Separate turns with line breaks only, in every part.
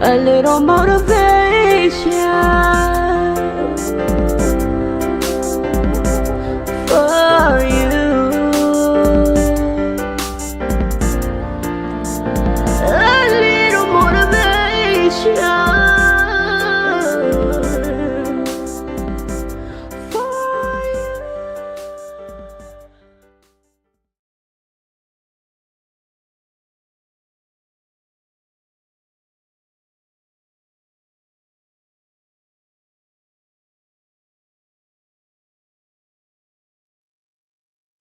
a little motivation for you, a little motivation for you.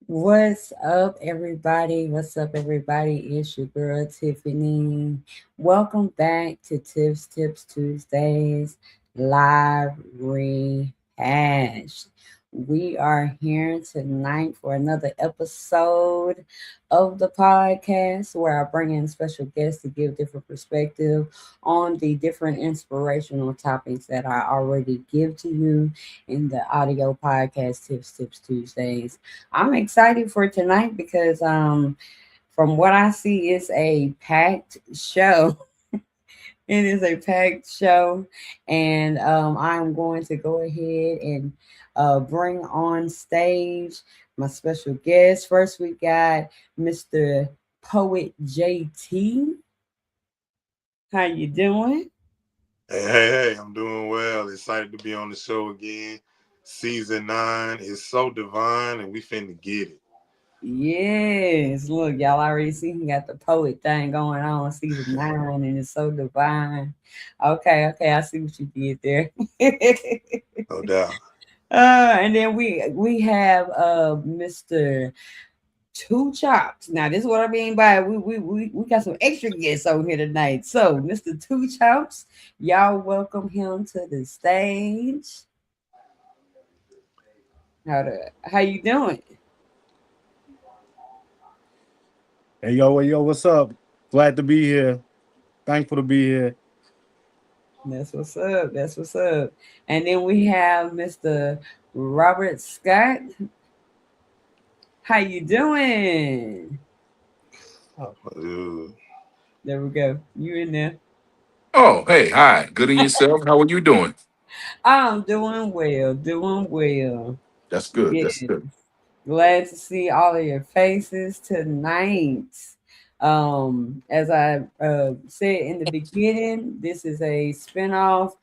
What's up, everybody? What's up, everybody? It's your girl Tiffany. Welcome back to Tips Tuesdays live rehashed. We are here tonight for another episode of the podcast where I bring in special guests to give different perspective on the different inspirational topics that I already give to you in the audio podcast Tips Tuesdays. I'm excited for tonight because from what I see it's a packed show. It is a packed show, and I'm going to go ahead and bring on stage my special guest. First, we got Mr. Poet JT. How you doing?
Hey, I'm doing well. Excited to be on the show again. Season 9 is so divine, and we finna get it.
Yes, look, y'all already see he got the poet thing going on season 9, and it's so divine. Okay, I see what you did there.
No doubt.
And then we have Mr. Two Chops. Now this is what I mean by we got some extra guests over here tonight. So Mr. Two Chops, y'all welcome him to the stage. How you doing?
Hey, yo, what's up? Glad to be here. Thankful to be here.
That's what's up. That's what's up. And then we have Mr. Robert Scott. How you doing?
Ooh.
There we go. You in there?
Oh, hey, hi. Good in yourself. How are you doing?
I'm doing well. Doing well.
That's good.
Yeah.
That's good.
Glad to see all of your faces tonight. As I said in the beginning, this is a spinoff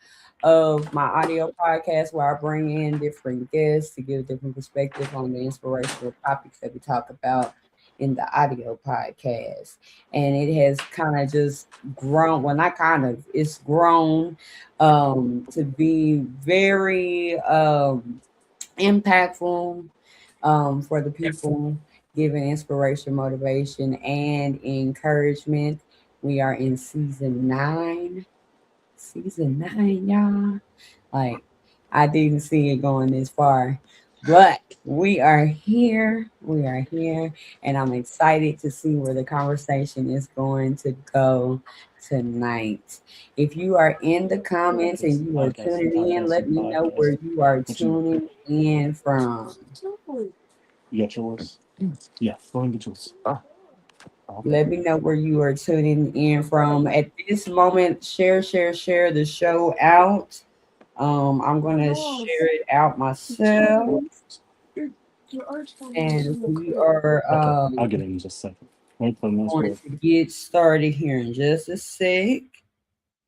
of my audio podcast where I bring in different guests to give different perspective on the inspirational topics that we talk about in the audio podcast. And it has kind of just grown, well, not kind of, it's grown to be very impactful for the people, giving inspiration, motivation, and encouragement. We are in season 9. Season 9, y'all. Like, I didn't see it going this far, but we are here. We are here, and I'm excited to see where the conversation is going to go tonight. If you are in the comments and you are tuning in, let me know where you are tuning in from.
You got yours? Yeah, go and get yours. Okay.
Let me know where you are tuning in from. At this moment, share the show out. I'm gonna share it out myself, and we are
Okay, I'll get it in just a second. Wait for the next
going
word.
to get started here in just a sec.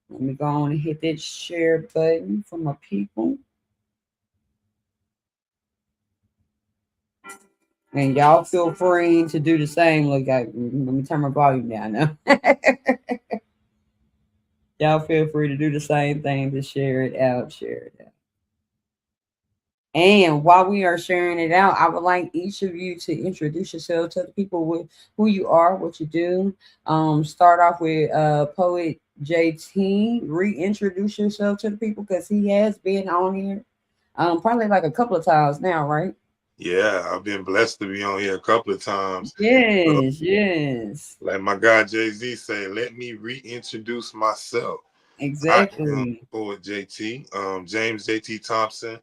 Let me go on and hit that share button for my people. And y'all feel free to do the same. Look, let me turn my volume down now. Y'all feel free to do the same thing to share it out. Share it out. And while we are sharing it out, I would like each of you to introduce yourself to the people with who you are, what you do. Start off with Poet JT. Reintroduce yourself to the people because he has been on here probably like a couple of times now, right?
Yeah, I've been blessed to be on here a couple of times.
Yes, yes,
Like my guy Jay-Z say, let me reintroduce myself. I am
exactly.
Poet JT, James JT Thompson,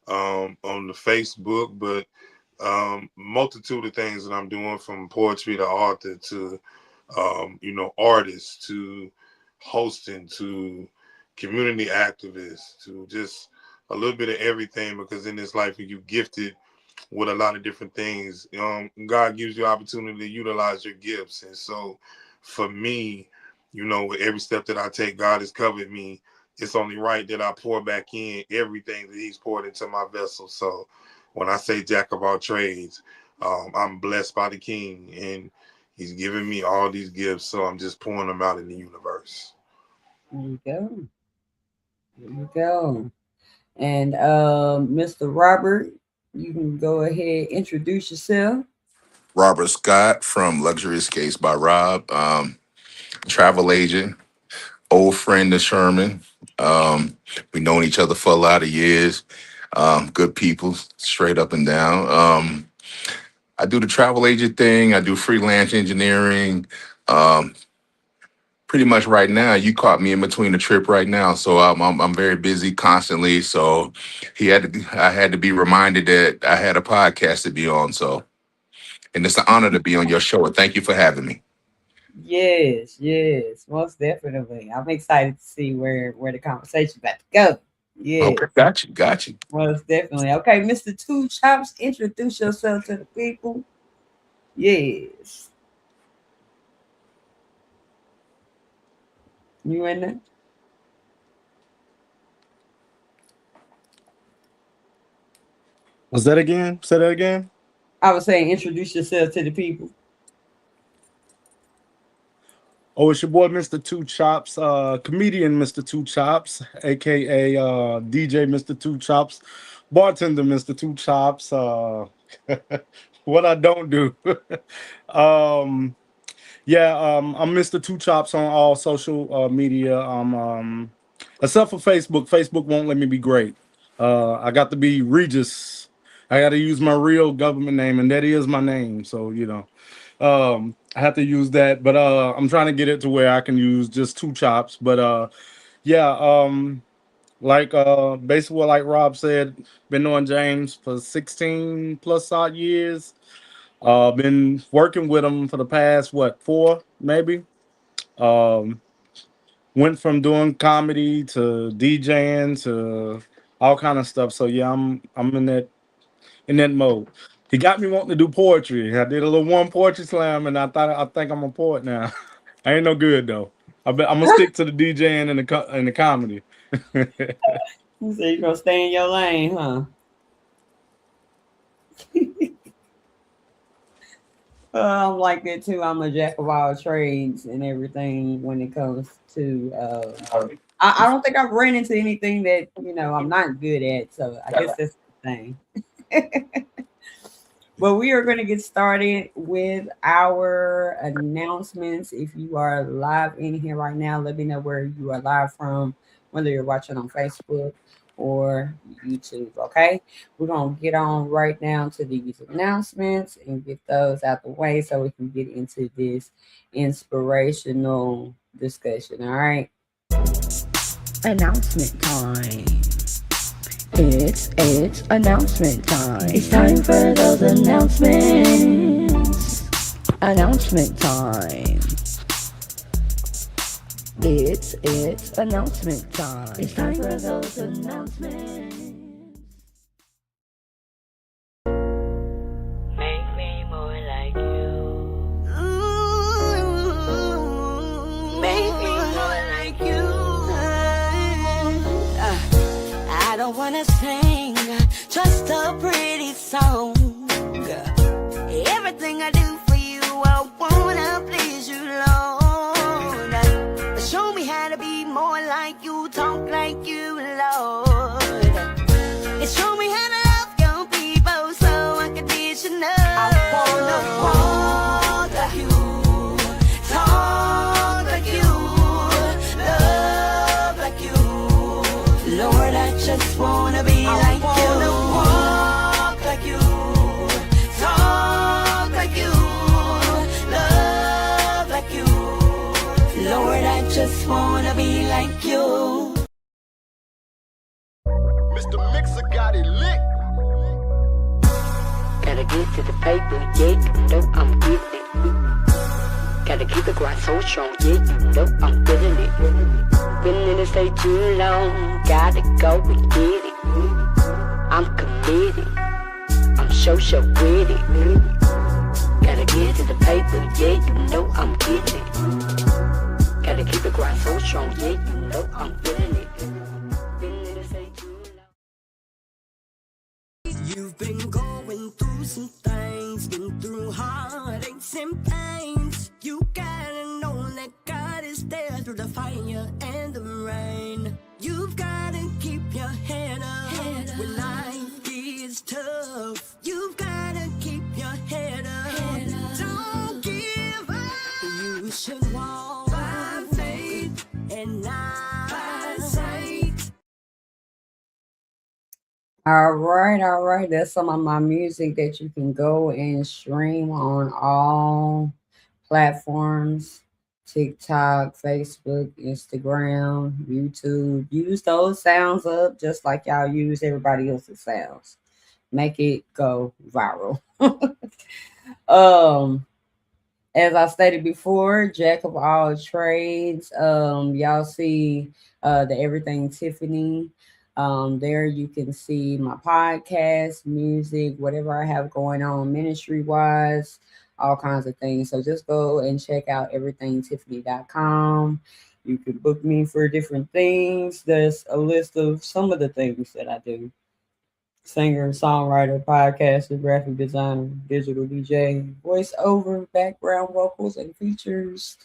on the Facebook, but multitude of things that I'm doing, from poetry to author to artist to hosting to community activists to just a little bit of everything, because in this life you're gifted with a lot of different things. God gives you opportunity to utilize your gifts. And so for me, with every step that I take, God has covered me. It's only right that I pour back in everything that he's poured into my vessel. So when I say jack of all trades, I'm blessed by the King, and he's given me all these gifts. So I'm just pouring them out in the universe.
There you go. There you go. And Mr. Robert, you can go ahead, introduce yourself.
Robert Scott from Luxury Escapes by Rob, travel agent, old friend of Sherman. We've known each other for a lot of years. Good people, straight up and down. I do the travel agent thing. I do freelance engineering. Um, Pretty much right now, you caught me in between a trip right now, so I'm very busy constantly. So I had to be reminded that I had a podcast to be on. So, and it's an honor to be on your show. And thank you for having me.
Yes, yes, most definitely. I'm excited to see where the conversation's about to go.
Okay,
Yes,
got you.
most definitely. Okay, Mr. Two Chops, introduce yourself to the people. Yes, you in there?
Was that again? Say that again.
I was saying introduce yourself to the people.
Oh, it's your boy, Mr. Two Chops, comedian Mr. Two Chops, aka DJ Mr. Two Chops, bartender Mr. Two Chops. What I don't do. um, yeah, I'm Mr. Two Chops on all social media. Except for Facebook. Facebook won't let me be great. I got to be Regis. I got to use my real government name, and that is my name. So I have to use that, but I'm trying to get it to where I can use just two chops. But yeah, like basically like Rob said, been knowing James for 16 plus odd years. Been working with him for the past what, 4 maybe. Um, Went from doing comedy to DJing to all kind of stuff. So yeah, I'm in that mode. He got me wanting to do poetry. I did a little one poetry slam, and I think I'm a poet now. I ain't no good though. I'm gonna stick to the DJing and the comedy.
You say you gonna stay in your lane, huh? I'm like that too. I'm a jack of all trades and everything when it comes to. I don't think I've ran into anything that I'm not good at. So I guess that's the thing. But we are going to get started with our announcements. If you are live in here right now, let me know where you are live from, whether you're watching on Facebook or YouTube. Okay, we're going to get on right now to these announcements and get those out the way so we can get into this inspirational discussion. All right, announcement time. It's announcement time. It's time for those announcements. Announcement time. It's announcement time. It's time for those announcements. Make me more like you. Ooh, make me more like you. I don't wanna sing just a pretty song. Everything I do for you, I wanna please you, Lord. Show me how to be more like you, talk like you, Lord. And show me how to love your people so unconditional. I wanna walk like you, talk like you, love like you. Lord, I just wanna be like you. I wanna walk like you, talk like you, love like you. Lord, I just wanna be like you.
Mr. Mixer got it lit.
Gotta get to the paper, yeah, you know I'm getting it. Gotta keep the grind so strong, yeah, you know I'm feeling it. Been in the state too long, gotta go and get it. I'm committed, I'm so with it. Gotta get to the paper, yeah, you know I'm getting it. Gotta keep the grind so strong, yeah, you know I'm feeling it. Been in the state too long.
You've been going through some things, been through heartaches and pains. You gotta know that God is there through the fire and the rain. You've gotta keep your head up when life gets tough. You've gotta keep your head up. Don't give up. You should walk by faith and not by sight.
All right. That's some of my music that you can go and stream on all platforms: TikTok, Facebook, Instagram, YouTube. Use those sounds up just like y'all use everybody else's sounds. Make it go viral. um, as I stated before, jack of all trades. Y'all see the everything Tiphani. There you can see my podcast, music, whatever I have going on ministry wise, all kinds of things. So just go and check out everythingtiffany.com. You can book me for different things. There's a list of some of the things that I do: singer, songwriter, podcaster, graphic designer, digital DJ, voiceover, background vocals and features,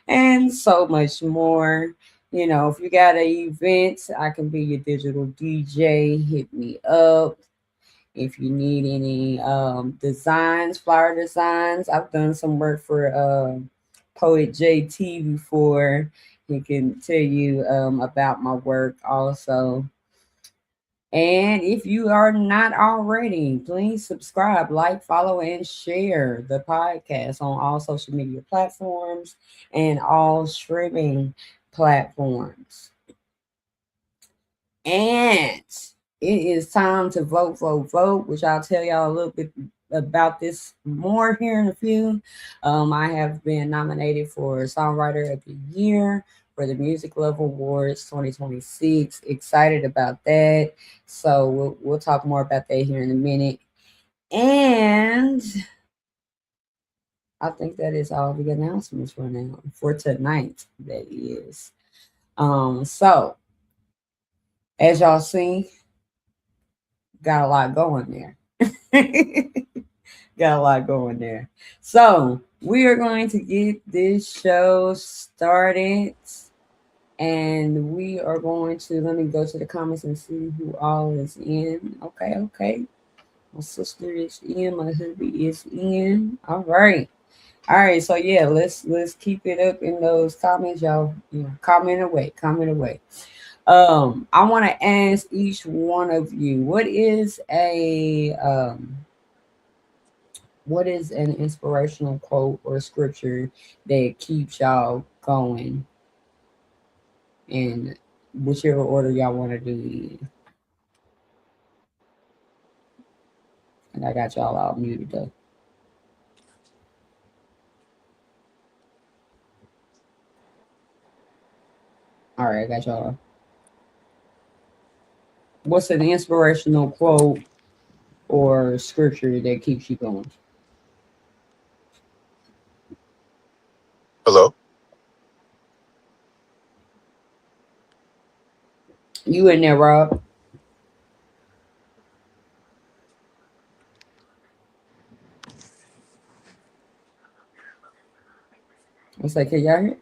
and so much more. You know, if you got an event, I can be your digital DJ. Hit me up. If you need any designs, flyer designs, I've done some work for Poet JT before. He can tell you about my work also. And if you are not already, please subscribe, like, follow, and share the podcast on all social media platforms and all streaming platforms. And it is time to vote, vote, vote, which I'll tell y'all a little bit about this more here in a few. I have been nominated for Songwriter of the Year for the Music Love Awards 2026. Excited about that. So we'll talk more about that here in a minute. And I think that is all the announcements for now, for tonight. That is. So as y'all see, got a lot going there. Got a lot going there. So we are going to get this show started. And we are going to, let me go to the comments and see who all is in. Okay, okay. My sister is in, my hubby is in. All right. All right, so yeah, let's keep it up in those comments, y'all. You know, comment away, comment away. I want to ask each one of you, what is an inspirational quote or scripture that keeps y'all going in whichever order y'all want to do it in? And I got y'all all muted up. All right, I got y'all. What's an inspirational quote or scripture that keeps you going?
Hello.
You in there, Rob? I say, can y'all hear?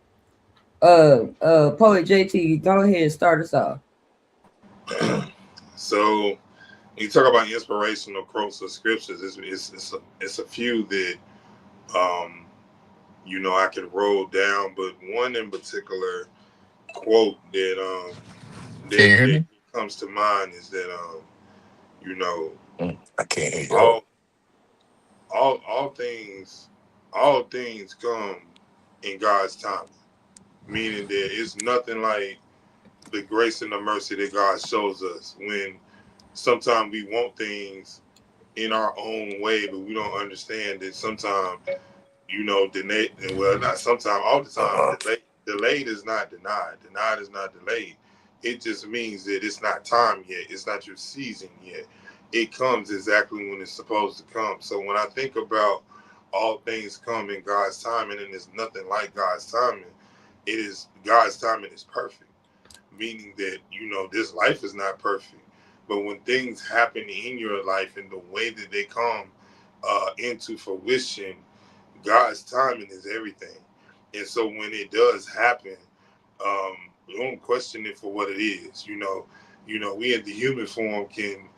Poet JT, go ahead and start us off.
So you talk about inspirational quotes or scriptures. It's a few that I can roll down, but one in particular quote
Can you hear
that
me?
comes to mind is that you know
I can't hear you.
all all things come in God's time, meaning that it's nothing like the grace and the mercy that God shows us when sometimes we want things in our own way, but we don't understand that sometimes, delay, well, not sometimes, all the time,
Uh-huh.
Delayed is not denied. Denied is not delayed. It just means that it's not time yet. It's not your season yet. It comes exactly when it's supposed to come. So when I think about all things come in God's timing, and there's nothing like God's timing, it is God's timing is perfect. Meaning that, this life is not perfect. But when things happen in your life and the way that they come into fruition, God's timing is everything. And so when it does happen, we don't question it for what it is. We in the human form can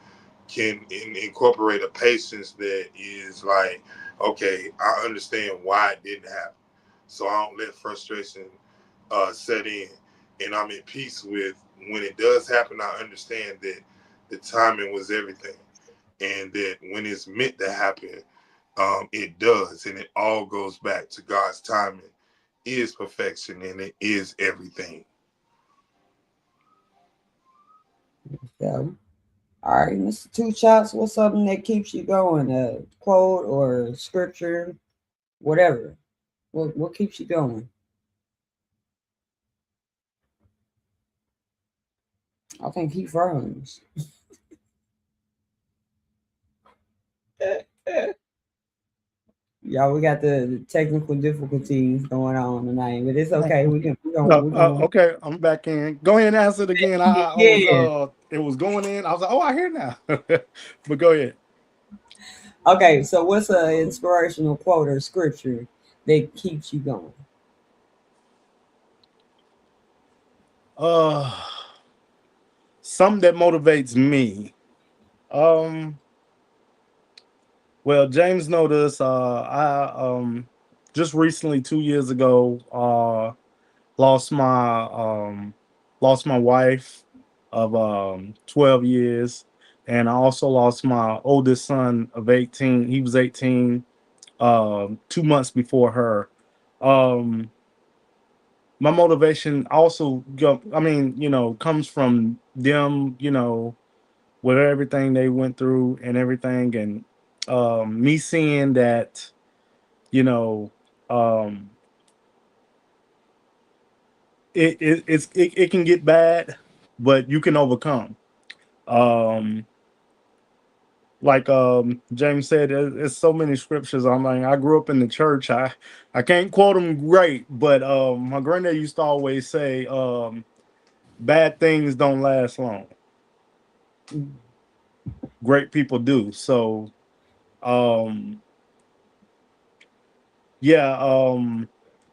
incorporate a patience that is like, okay, I understand why it didn't happen, so I don't let frustration set in, and I'm at peace with when it does happen. I understand that the timing was everything, and that when it's meant to happen, it does, and it all goes back to God's timing is perfection, and it is everything.
So, all right, Mr. Two Shots, what's something that keeps you going? A quote or scripture, whatever. What keeps you going? I think he froze. Y'all, we got the technical difficulties going on tonight, but it's okay. We
Okay, I'm back in. Go ahead and answer it again. I was
yeah.
it was going in. I was like, oh, I hear now. But go ahead.
Okay, so what's an inspirational quote or scripture that keeps you going?
Uh Something that motivates me. Um well, James noticed I just recently 2 years ago lost my lost my wife of 12 years, and I also lost my oldest son of 18. He was 18 2 months before her. um my motivation also comes from them, with everything they went through and everything, and me seeing that, you know um it can get bad, but you can overcome. um like James said, there's so many scriptures. I'm like, I grew up in the church. I can't quote them great, but my granddad used to always say, bad things don't last long. Great people do. So um yeah,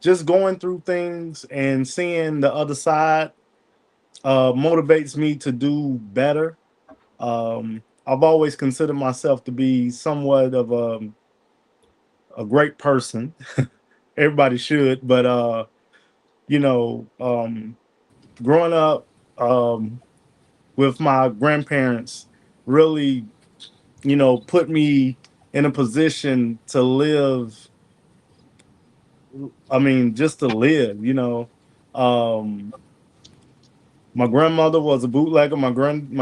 just going through things and seeing the other side motivates me to do better. I've always considered myself to be somewhat of a great person. Everybody should, but you know, growing up um, with my grandparents really, put me in a position to live. I mean, just to live. Um, my grandmother was a bootlegger. My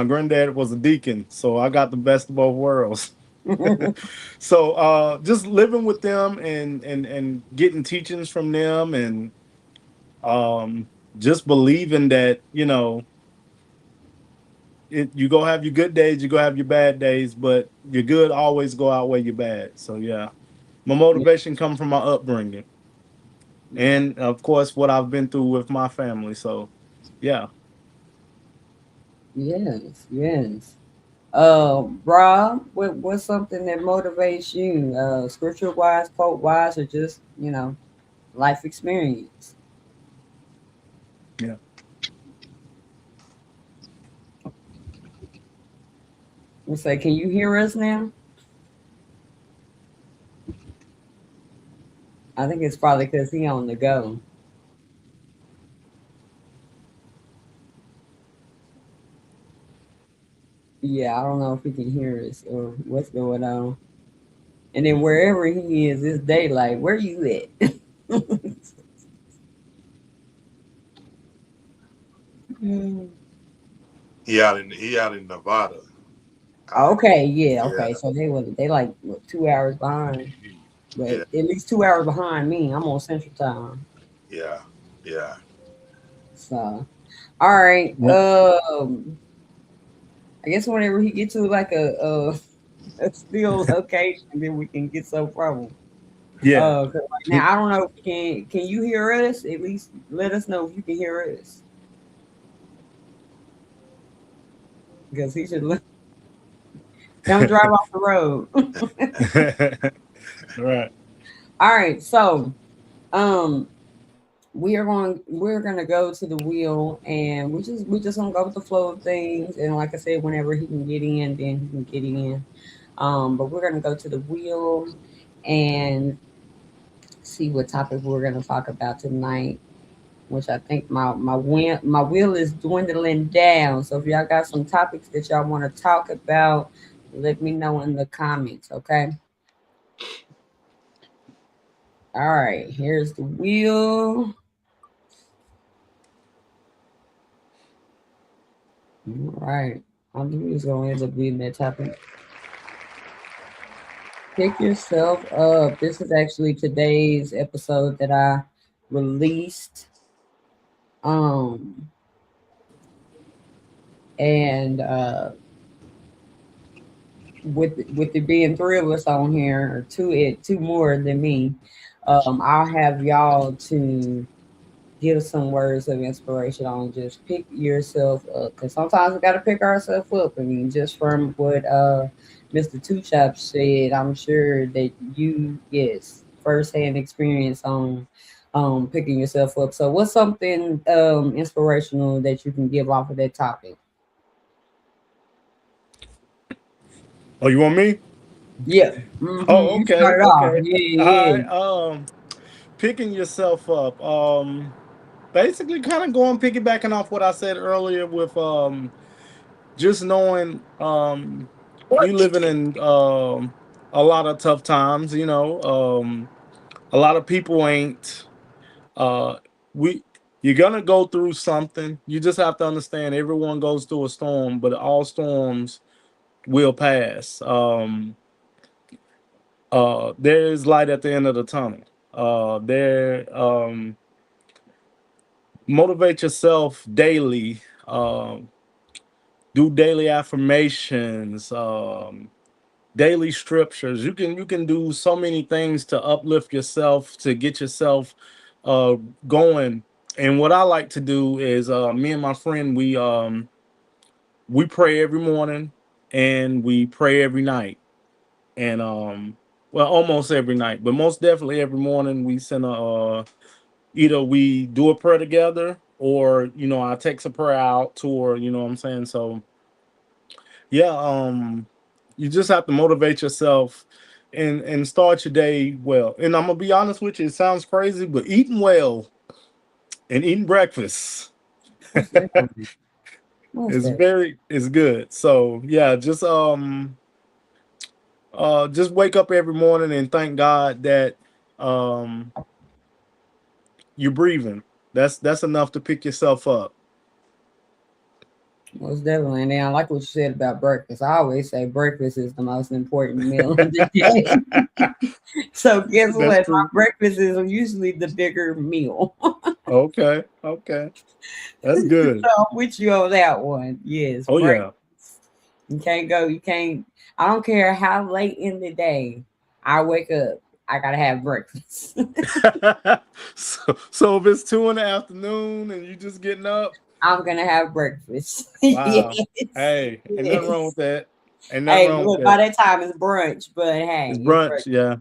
granddad was a deacon, so I got the best of both worlds. So just living with them and getting teachings from them, and um, just believing that, you go have your good days, you go have your bad days, but your good always go outweigh your bad. So yeah, my
Yeah,
motivation comes from my upbringing, and of course what I've been through with my family. So yeah.
yes, yes. Rob, what's something that motivates you? Scripture wise, quote wise, or just life experience?
Yeah.
We say, can you hear us now? I think it's probably because he on the go. Yeah, I don't know if he can hear us or what's going on. And then wherever he is, it's daylight. Where you at? Hmm.
He out in Nevada.
Okay, yeah,
Yeah,
okay. So they like what, 2 hours behind, but
yeah,
at least 2 hours behind me. I'm on Central Time.
yeah, Yeah.
So, all right.
Yep.
I guess whenever he get to like a still location, then we can get some from him.
Yeah.
'Cause right now I don't know if you can you hear us? At least let us know if you can hear us. Because he should don't drive off the road.
Right.
All right, so um we're gonna go to the wheel and we just gonna go with the flow of things, and like I said, whenever he can get in, then he can get in. But we're gonna go to the wheel and see what topic we're gonna talk about tonight, which I think my wheel is dwindling down. So if y'all got some topics that y'all want to talk about, let me know in the comments, okay? All right, here's the wheel. All right, I'm just gonna end up being that topic. Pick yourself up. This is actually today's episode that I released. Um, and with it being three of us on here, or two more than me, I'll have y'all to give some words of inspiration on just pick yourself up. Because sometimes we got to pick ourselves up. I mean, just from what Mr. Two Chops said, I'm sure that you, yes, firsthand experience on picking yourself up. So, what's something inspirational that you can give off of that topic?
Oh, you want me?
Yeah.
Oh,
You
okay,
started off.
okay.
Yeah,
All
yeah.
right. Picking yourself up. Basically, kind of going piggybacking off what I said earlier with just knowing we living in a lot of tough times. A lot of people ain't uh we you're gonna go through something. You just have to understand everyone goes through a storm, but all storms will pass. There is light at the end of the tunnel. There Motivate yourself daily. Do daily affirmations, daily scriptures. You can do so many things to uplift yourself, to get yourself uh going. And what I like to do is me and my friend, we pray every morning and we pray every night. And well, almost every night, but most definitely every morning we send a either we do a prayer together, or I text a prayer out to her, you know what I'm saying? So yeah, you just have to motivate yourself and start your day well. And I'm gonna be honest with you, it sounds crazy, but eating well and eating breakfast
Most definitely. Most definitely.
is good. So yeah, just wake up every morning and thank God that um you're breathing. That's enough to pick yourself up.
Most definitely. And then I like what you said about breakfast. I always say breakfast is the most important meal of the day. So guess
That's
what? My
true.
breakfast is usually the bigger meal.
Okay, okay. That's good.
So I'm with you on that one. Yes,
Oh
breakfast.
yeah.
You can't go, you can't, I don't care how late in the day I wake up, I gotta have breakfast.
So if it's 2 in the afternoon and you just getting up,
I'm gonna have breakfast.
wow.
Yes.
Hey, ain't nothing wrong
Yes.
with that. Ain't nothing
Hey,
wrong with
look, by
that.
that time it's brunch, but
It's
hey, it's
brunch,
breakfast.
yeah.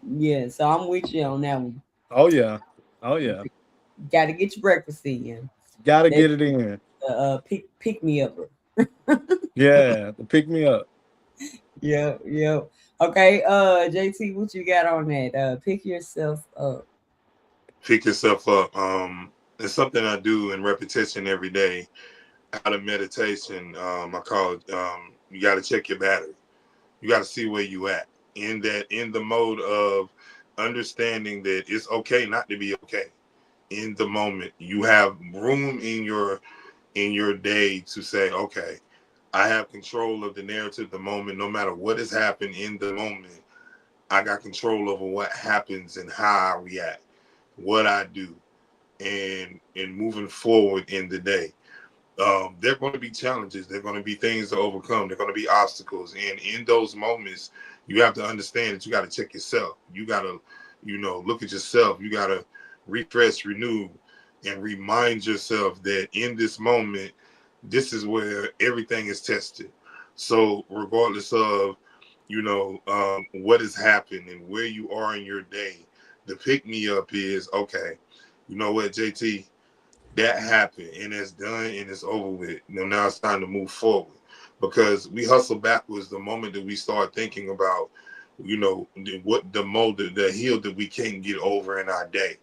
Yeah, so I'm with you on that one.
Oh yeah. Oh yeah.
Got to get your breakfast in.
Gotta
That's
get it in.
pick me up.
Yeah, to pick me up.
Yeah, yeah. Okay, JT, what you got on that? Pick yourself up.
Pick yourself up. It's something I do in repetition every day. Out of meditation, I call it. You got to check your battery. You got to see where you at in the mode of understanding that it's okay not to be okay. In the moment, you have room in your day to say, okay, I have control of the narrative, the moment, no matter what has happened in the moment. I got control over what happens and how I react. what I do, and moving forward in the day. There are going to be challenges. There are going to be things to overcome. There are going to be obstacles. And in those moments, you have to understand that you got to check yourself. You got to, look at yourself. You got to refresh, renew, and remind yourself that in this moment, this is where everything is tested. So regardless of, what has happened and where you are in your day, the pick me up is, okay, you know what, JT, that happened and it's done and it's over with. Now it's time to move forward, because we hustle backwards the moment that we start thinking about, what the mold, the hill that we can't get over in our day.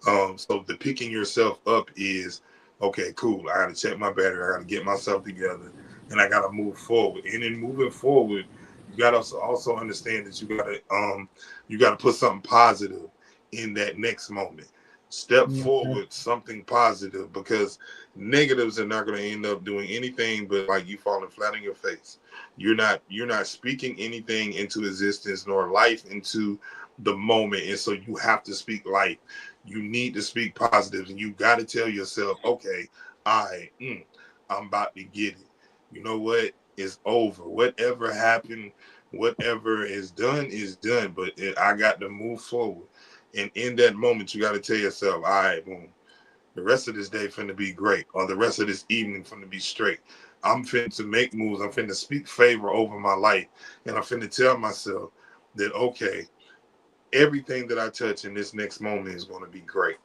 So the picking yourself up is, okay, cool. I got to check my battery. I got to get myself together, and I got to move forward. And in moving forward, you got to also understand that you got to put something positive in that next moment. Step
Yeah.
forward, something positive, because negatives are not going to end up doing anything but like you falling flat on your face. You're not speaking anything into existence nor life into the moment, and so you have to speak life. You need to speak positives, and you got to tell yourself, okay, I'm about to get it. You know what? It's over. Whatever happened, whatever is done. But I got to move forward. And in that moment, you got to tell yourself, all right, boom, the rest of this day finna be great, or the rest of this evening finna be straight. I'm finna to make moves. I'm finna speak favor over my life. And I'm finna tell myself that, okay, everything that I touch in this next moment is going to be great.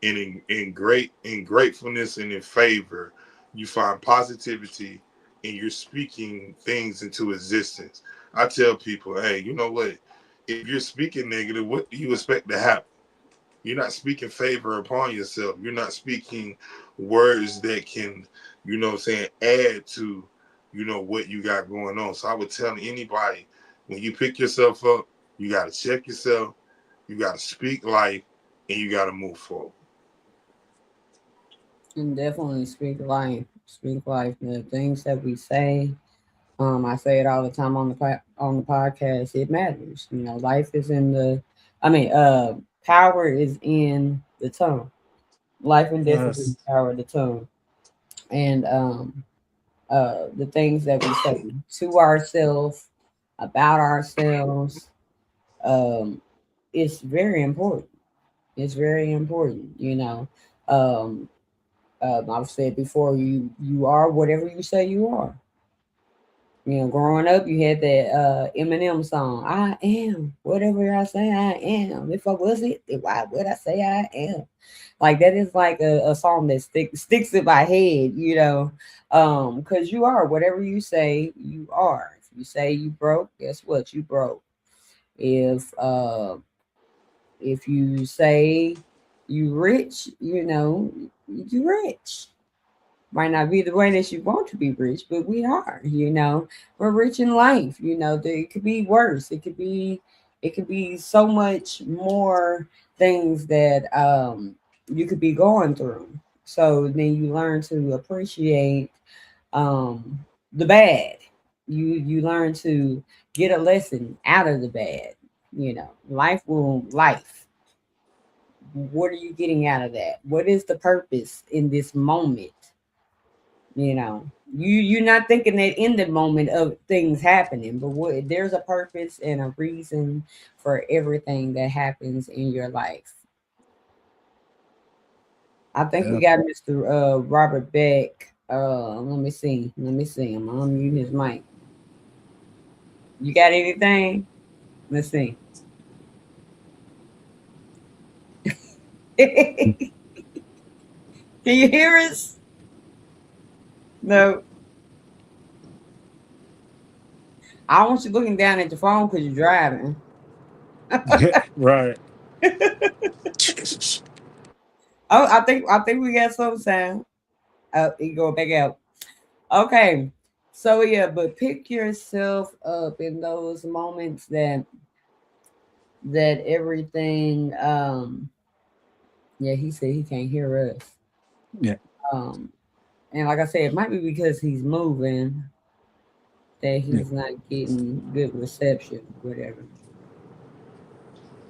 And in gratefulness and in favor, you find positivity, and you're speaking things into existence. I tell people, hey, you know what? If you're speaking negative, what do you expect to happen? You're not speaking favor upon yourself. You're not speaking words that can, add to, what you got going on. So I would tell anybody, when you pick yourself up, you got to check yourself, you got to speak life, and you got to move forward.
And definitely speak life. Speak life. The things that we say, I say it all the time on on the podcast. It matters. Life is in the. I mean, power is in the tongue. Life and death is in
Yes.
the power of the tongue. And the things that we say to ourselves, about ourselves, um, it's very important. It's very important. Um, I've said before, you are whatever you say you are. Growing up, you had that Eminem song, "I am whatever I say I am. If I wasn't, then why would I say I am?" Like that is like a song that sticks in my head, because you are whatever you say you are. If you say you broke, guess what? You broke. If you say you rich, you rich. Might not be the way that you want to be rich, but we are. We're rich in life. It could be worse. It could be so much more things that you could be going through. So then you learn to appreciate um the bad. You learn to get a lesson out of the bad. Life. What are you getting out of that? What is the purpose in this moment? You're not thinking that in the moment of things happening, but there's a purpose and a reason for everything that happens in your life. I think we
Yeah.
got Mr. Robert Beck. Let me see. I'm gonna unmute his mic. You got anything? Let's see. Can you hear us? No. I want you looking down at your phone because you're driving.
Right.
Jesus.
Oh, I think we got some sound. Oh, you go back out. Okay. So yeah, but pick yourself up in those moments that everything yeah, he said he can't hear us.
Yeah.
Um and like I said, it might be because he's moving that
Yeah.
he's not getting good reception, whatever.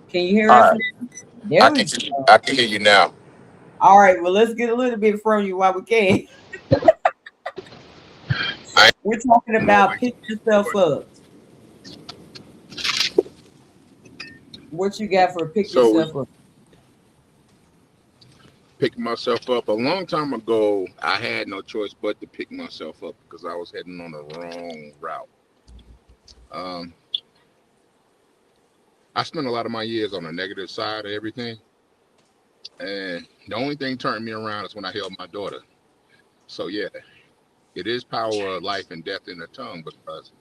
Can you hear
All
us
right.
now? There
I
we
can
go.
I can hear you now.
All right, well, let's get a little bit from you while we can.
I
We're talking
don't know.
about pick yourself up. What you got for pick
So
yourself up?
picking myself up a long time ago, I had no choice but to pick myself up because I was heading on the wrong route. Um, I spent a lot of my years on the negative side of everything, and the only thing turning me around is when I held my daughter. So yeah, it is power of life and death in the tongue because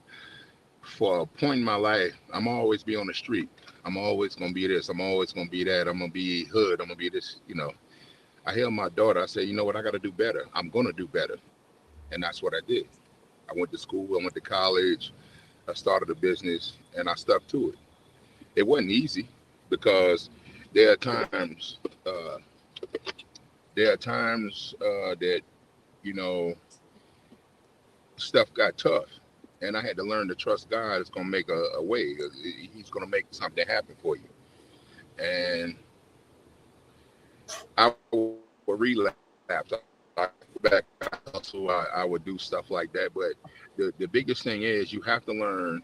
for a point in my life, I'm always be on the street. I'm always gonna be this. I'm always gonna be that. I'm gonna be hood. I'm gonna be this. I held my daughter. I said, you know what? I got to do better. I'm gonna do better, and that's what I did. I went to school. I went to college. I started a business, and I stuck to it. It wasn't easy because there are times, uh, that you know stuff got tough, and I had to learn to trust God is gonna make a way. He's gonna make something happen for you. And I would relapse. I go back, I hustle, I would do stuff like that. But the biggest thing is you have to learn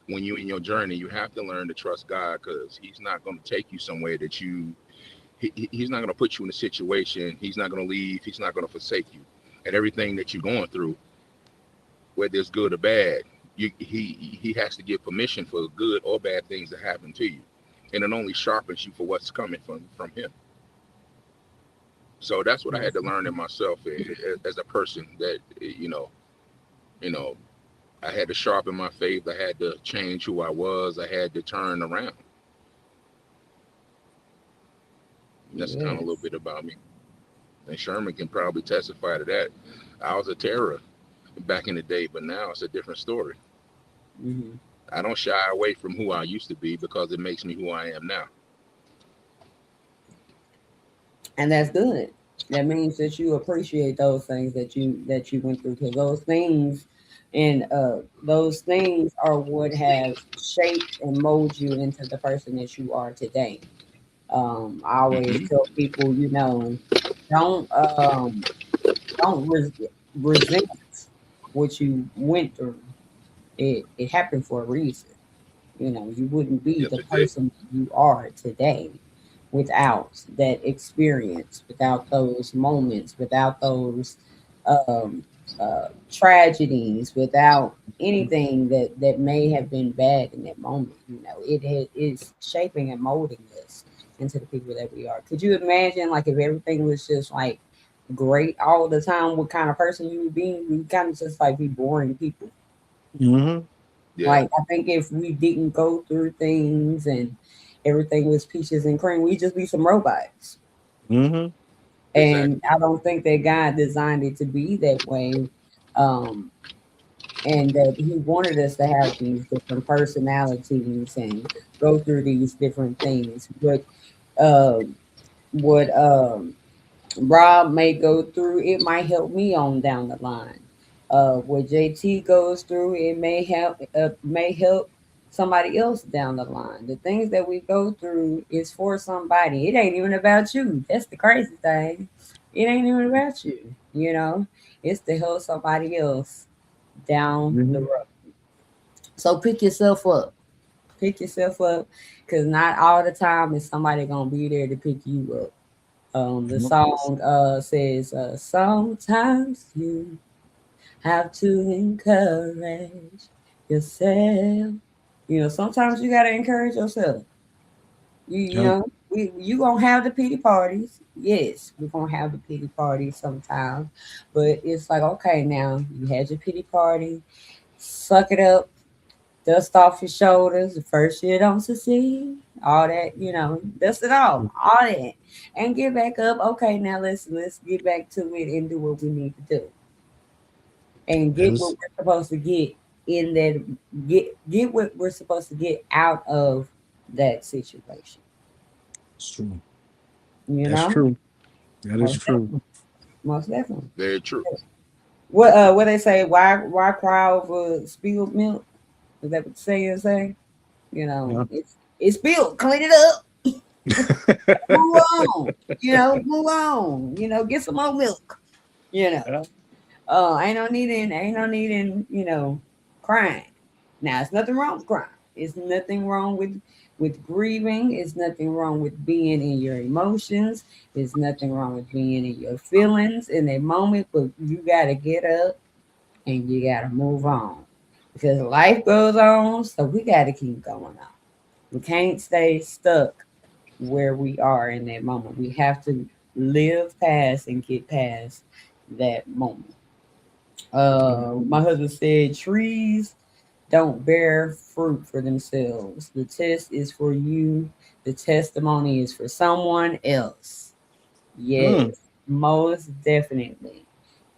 when you in your journey, you have to learn to trust God because He's not going to take you somewhere that He's not going to put you in a situation. He's not going to leave. He's not going to forsake you. And everything that you're going through, whether it's good or bad, he has to give permission for good or bad things to happen to you, and it only sharpens you for what's coming from Him. So that's what I had to learn in myself as a person that you know I had to sharpen my faith. I had to change who I was. I had to turn around. And that's kind of a little
Yes.
bit about me. And Sherman can probably testify to that. I was a terror back in the day, but now it's a different story.
Hmm.
I don't shy away from who I used to be because it makes me who I am now.
And that's good. That means that you appreciate those things that you went through because those things are what have shaped and molded you into the person that you are today. I always
Hmm.
tell people, don't don't resent what you went through. It happened for a reason. You wouldn't be
Yes,
the
it did.
person you are today without that experience, without those moments, without those um, tragedies, without anything that may have been bad in that moment. Is shaping and molding us into the people that we are. Could you imagine, like, if everything was just like great all the time, what kind of person you would be? We kind of just like be boring people.
Mm-hmm.
Yeah,
Like, I think if we didn't go through things and everything was peaches and cream, we'd just be some robots.
Mm-hmm.
And
exactly.
I don't think that God designed it to be that way. Um, and that He wanted us to have these different personalities and go through these different things. Um, what Rob may go through, it might help me on down the line. What JT goes through, it may help somebody else down the line. The things that we go through is for somebody. It ain't even about you. That's the crazy thing. It ain't even about you. It's to help somebody else down the
Mm-hmm.
road. So pick yourself up. Pick yourself up, because not all the time is somebody gonna be there to pick you up. The song says, sometimes you have to encourage yourself. Sometimes you gotta encourage yourself.
Yep.
You gonna have the pity parties. Yes, we're gonna have the pity parties sometimes, but it's like, okay, now you had your pity party, suck it up, dust off your shoulders. The first year don't succeed. All that, dust it off, all that, and get back up. Okay, now let's get back to it and do what we need to do, and
That
get what
is
we're supposed to get in that. Get what we're supposed to get out of that situation.
true.
You
That's
know,
true. That is
most
true.
definitely, most definitely.
Very true.
What they say? Why cry over spilled milk? Is that what the saying say?
Yeah.
It's spilled. Clean it up. Move on. Move on. Get some more milk. You know.
Yeah.
Ain't no needing, crying. Now, it's nothing wrong with crying. It's nothing wrong with grieving. It's nothing wrong with being in your emotions. It's nothing wrong with being in your feelings in that moment. But you gotta get up and you gotta move on because life goes on. So we gotta keep going on. We can't stay stuck where we are in that moment. We have to live past and get past that moment. My husband said trees don't bear fruit for themselves. The test is for you. The testimony is for someone else. Yes,
Mm,
most definitely.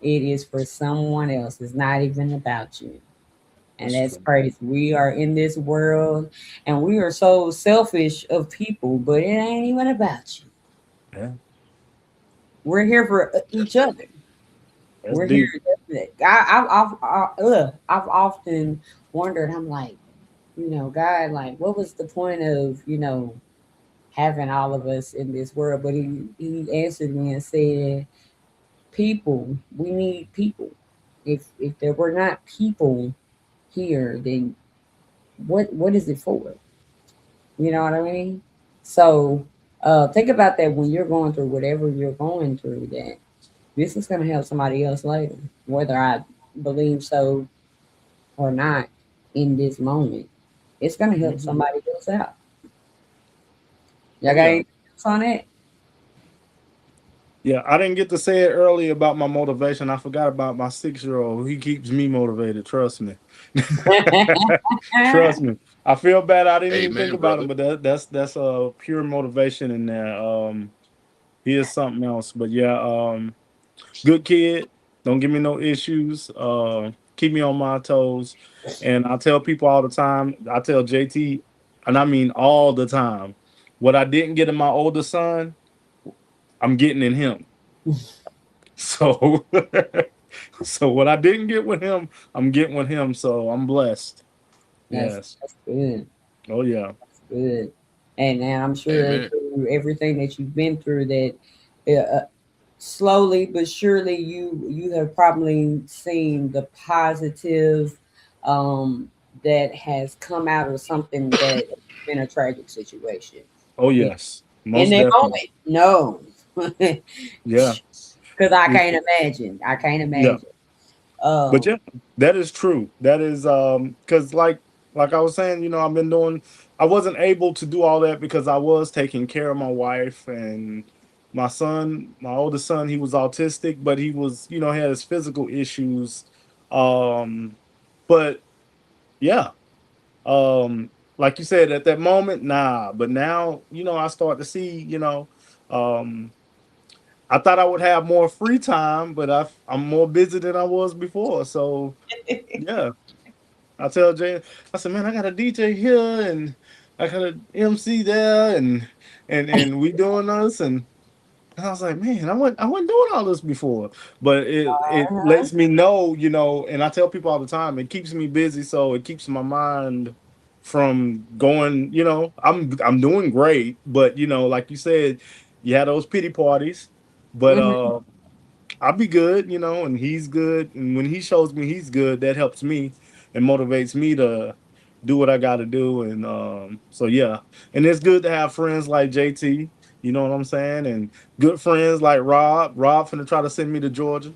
It is for someone else. It's not even about you. And
that's
that's
true.
crazy. We are in this world and we are so selfish of people, but it ain't even about you.
Yeah,
We're here for
That's
each other.
that's
We're here.
deep.
I've often wondered. I'm like, God, like, what was the point of having all of us in this world? But he answered me and said, "People, we need people. If there were not people here, then what is it for? You know what I mean? So think about that when you're going through whatever you're going through. That this is going to help somebody else later, whether I believe so or not in this moment. It's going to help
Mhm.
somebody else out. Y'all
Oh
got
yeah.
anything else on it?
Yeah, I didn't get to say it earlier about my motivation. I forgot about my 6 year old. He keeps me motivated. Trust me. Trust me. I feel bad. I didn't even think
amen,
about
brother.
him, but that's a pure motivation in there. He is something else. But yeah, good kid. Don't give me no issues. Keep me on my toes. And I tell people all the time. I tell JT, and I mean all the time, what I didn't get in my older son, I'm getting in him. So, so what I didn't get with him, I'm getting with him. So I'm blessed.
that's
Yes.
that's good.
Oh yeah.
That's good. And I'm sure
Amen.
through everything that you've been through, that slowly but surely you have probably seen the positive um, that has come out of something that has been a tragic situation.
Oh
Be-
yes.
In
Most
that
definitely.
moment, no,
Yeah.
because I
It-
can't imagine. I can't
yeah.
imagine.
But
Um,
yeah, that is true. That is because like I was saying, I've been doing. I wasn't able to do all that because I was taking care of my wife and my son. My oldest son, he was autistic, but he was had his physical issues. Um, but yeah, like you said at that moment, nah. But now I start to see. Um, I thought I would have more free time, but I'm more busy than I was before. So yeah, I tell Jay, I said, man, I got a DJ here and I got a MC there, and we doing this, and I was like, man, I wasn't doing all this before, but it lets me know, and I tell people all the time, it keeps me busy, so it keeps my mind from going. I'm doing great, but like you said, you had those pity parties, but
mhm,
I'll be good, and he's good. And when he shows me he's good, that helps me and motivates me to do what I got to do. And so, yeah. And it's good to have friends like JT, you know what I'm saying? And good friends like Rob. Rob finna try to send me to Georgia.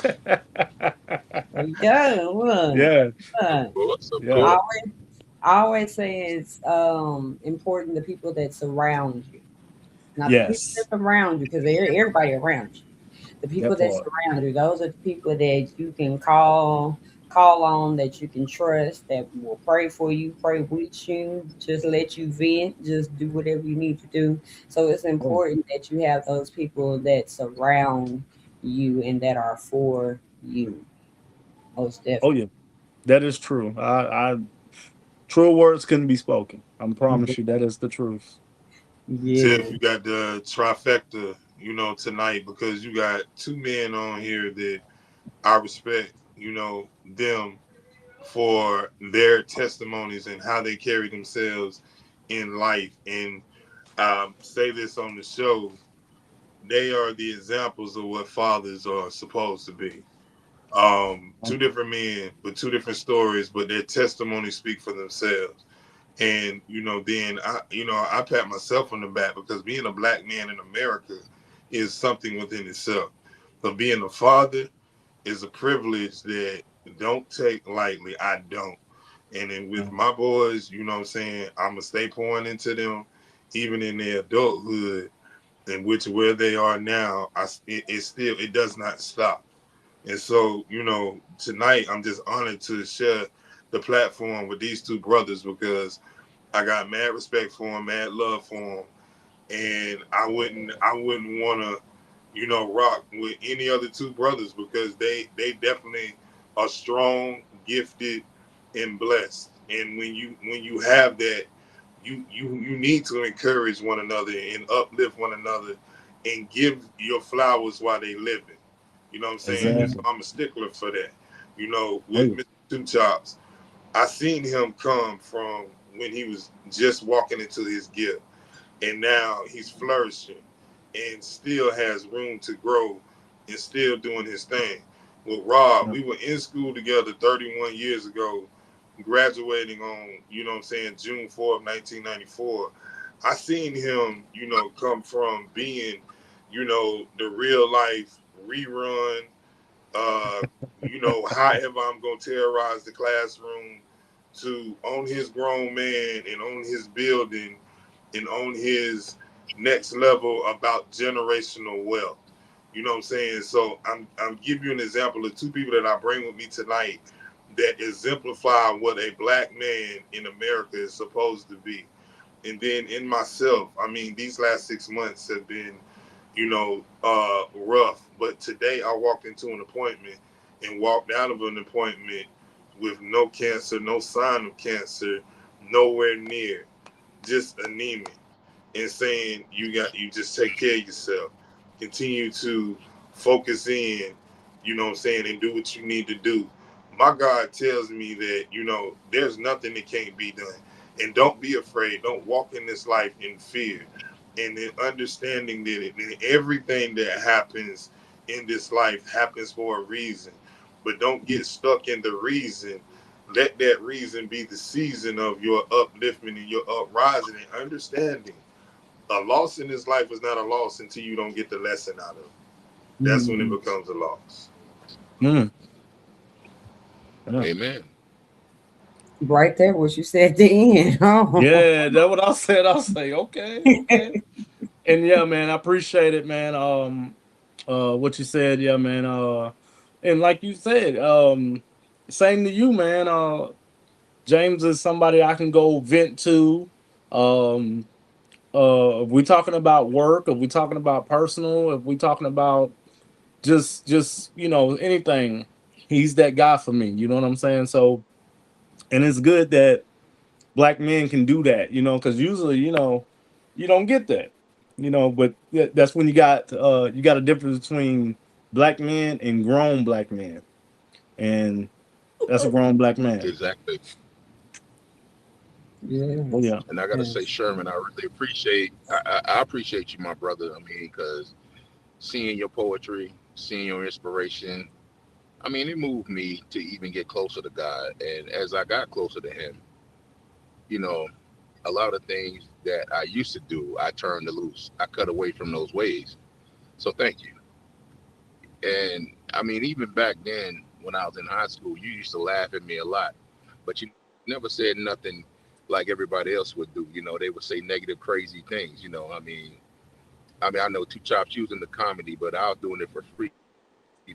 there you go. Look,
Yeah,
Of
look.
course, of
yeah.
I
course.
always, I always say it's important the people that surround you, not the people
Yes,
that surround you, because everybody around you. The people
that
that
part.
surround you, those are the people that you can call on, that you can trust, that will pray for you, pray with you, just let you vent, just do whatever you need to do. So it's
Oh,
important that you have those people that surround you and that are for you. Most
oh
definitely.
yeah, that is true. True words couldn't be spoken. I promise you, that is the truth.
Yeah.
Tiff, you got the trifecta, tonight because you got two men on here that I respect, them for their testimonies and how they carry themselves in life. And say this on the show, they are the examples of what fathers are supposed to be. Two different men with two different stories, but their testimonies speak for themselves. And then I pat myself on the back because being a black man in America is something within itself. But being a father is a privilege that don't take lightly. I don't. And then with my boys, what I'm saying, I'm gonna stay pouring into them, even in their adulthood, in which where they are now. It does not stop. And so, tonight I'm just honored to share the platform with these two brothers because I got mad respect for them, mad love for them, and I wouldn't want to, rock with any other two brothers because they definitely are strong, gifted, and blessed. And when you have that, you need to encourage one another and uplift one another and give your flowers while they living. You know what I'm saying? And so
Exactly.
I'm a stickler for that.
Oh,
With Mr. Two Chops, I seen him come from when he was just walking into his gift, and now he's flourishing and still has room to grow and still doing his thing. With Rob,
yeah.
we were in school together 31 years ago, graduating on, what I'm saying, June 4th, 1994. I seen him, come from being, the real life rerun, uh, however I'm gonna terrorize the classroom to on his grown man and on his building and on his next level about generational wealth. You know what I'm saying? So I'm giving you an example of two people that I bring with me tonight that exemplify what a black man in America is supposed to be. And then in myself, I mean, these last 6 months have been, rough. But today I walked into an appointment and walked out of an appointment with no cancer, no sign of cancer, nowhere near, just anemia, and saying you just take care of yourself, continue to focus in, what I'm saying, and do what you need to do. My God tells me that, there's nothing that can't be done. And don't be afraid. Don't walk in this life in fear. And then understanding that everything that happens in this life happens for a reason. But don't get stuck in the reason. Let that reason be the season of your upliftment and your uprising and understanding a loss in this life is not a loss until you don't get the lesson out of it. That's when it
Mm.
becomes a loss.
Mm, yeah.
Amen.
Right there, what you said at the end. Oh.
Yeah, that's what I said. I say, okay, okay. And yeah, man, I appreciate it, man. What you said, yeah, man. And like you said, same to you, man. James is somebody I can go vent to. Um, if we talking about work, if we talking about personal, if we talking about just anything, he's that guy for me. You know what I'm saying? So, and it's good that black men can do that. Because usually, you don't get that. But that's when you got a difference between black men and grown black men, and that's a grown black man.
Exactly.
Oh
Yes.
yeah.
And I gotta say,
Yes.
Sherman, I really appreciate. I appreciate you, my brother. I mean, because seeing your poetry, seeing your inspiration, I mean, it moved me to even get closer to God. And as I got closer to Him, you know, a lot of things that I used to do, I turned to loose. I cut away from those ways. So thank you. And I mean, even back then when I was in high school, you used to laugh at me a lot, but you never said nothing like everybody else would do. They would say negative, crazy things. I know Two Chops using the comedy, but I was doing it for free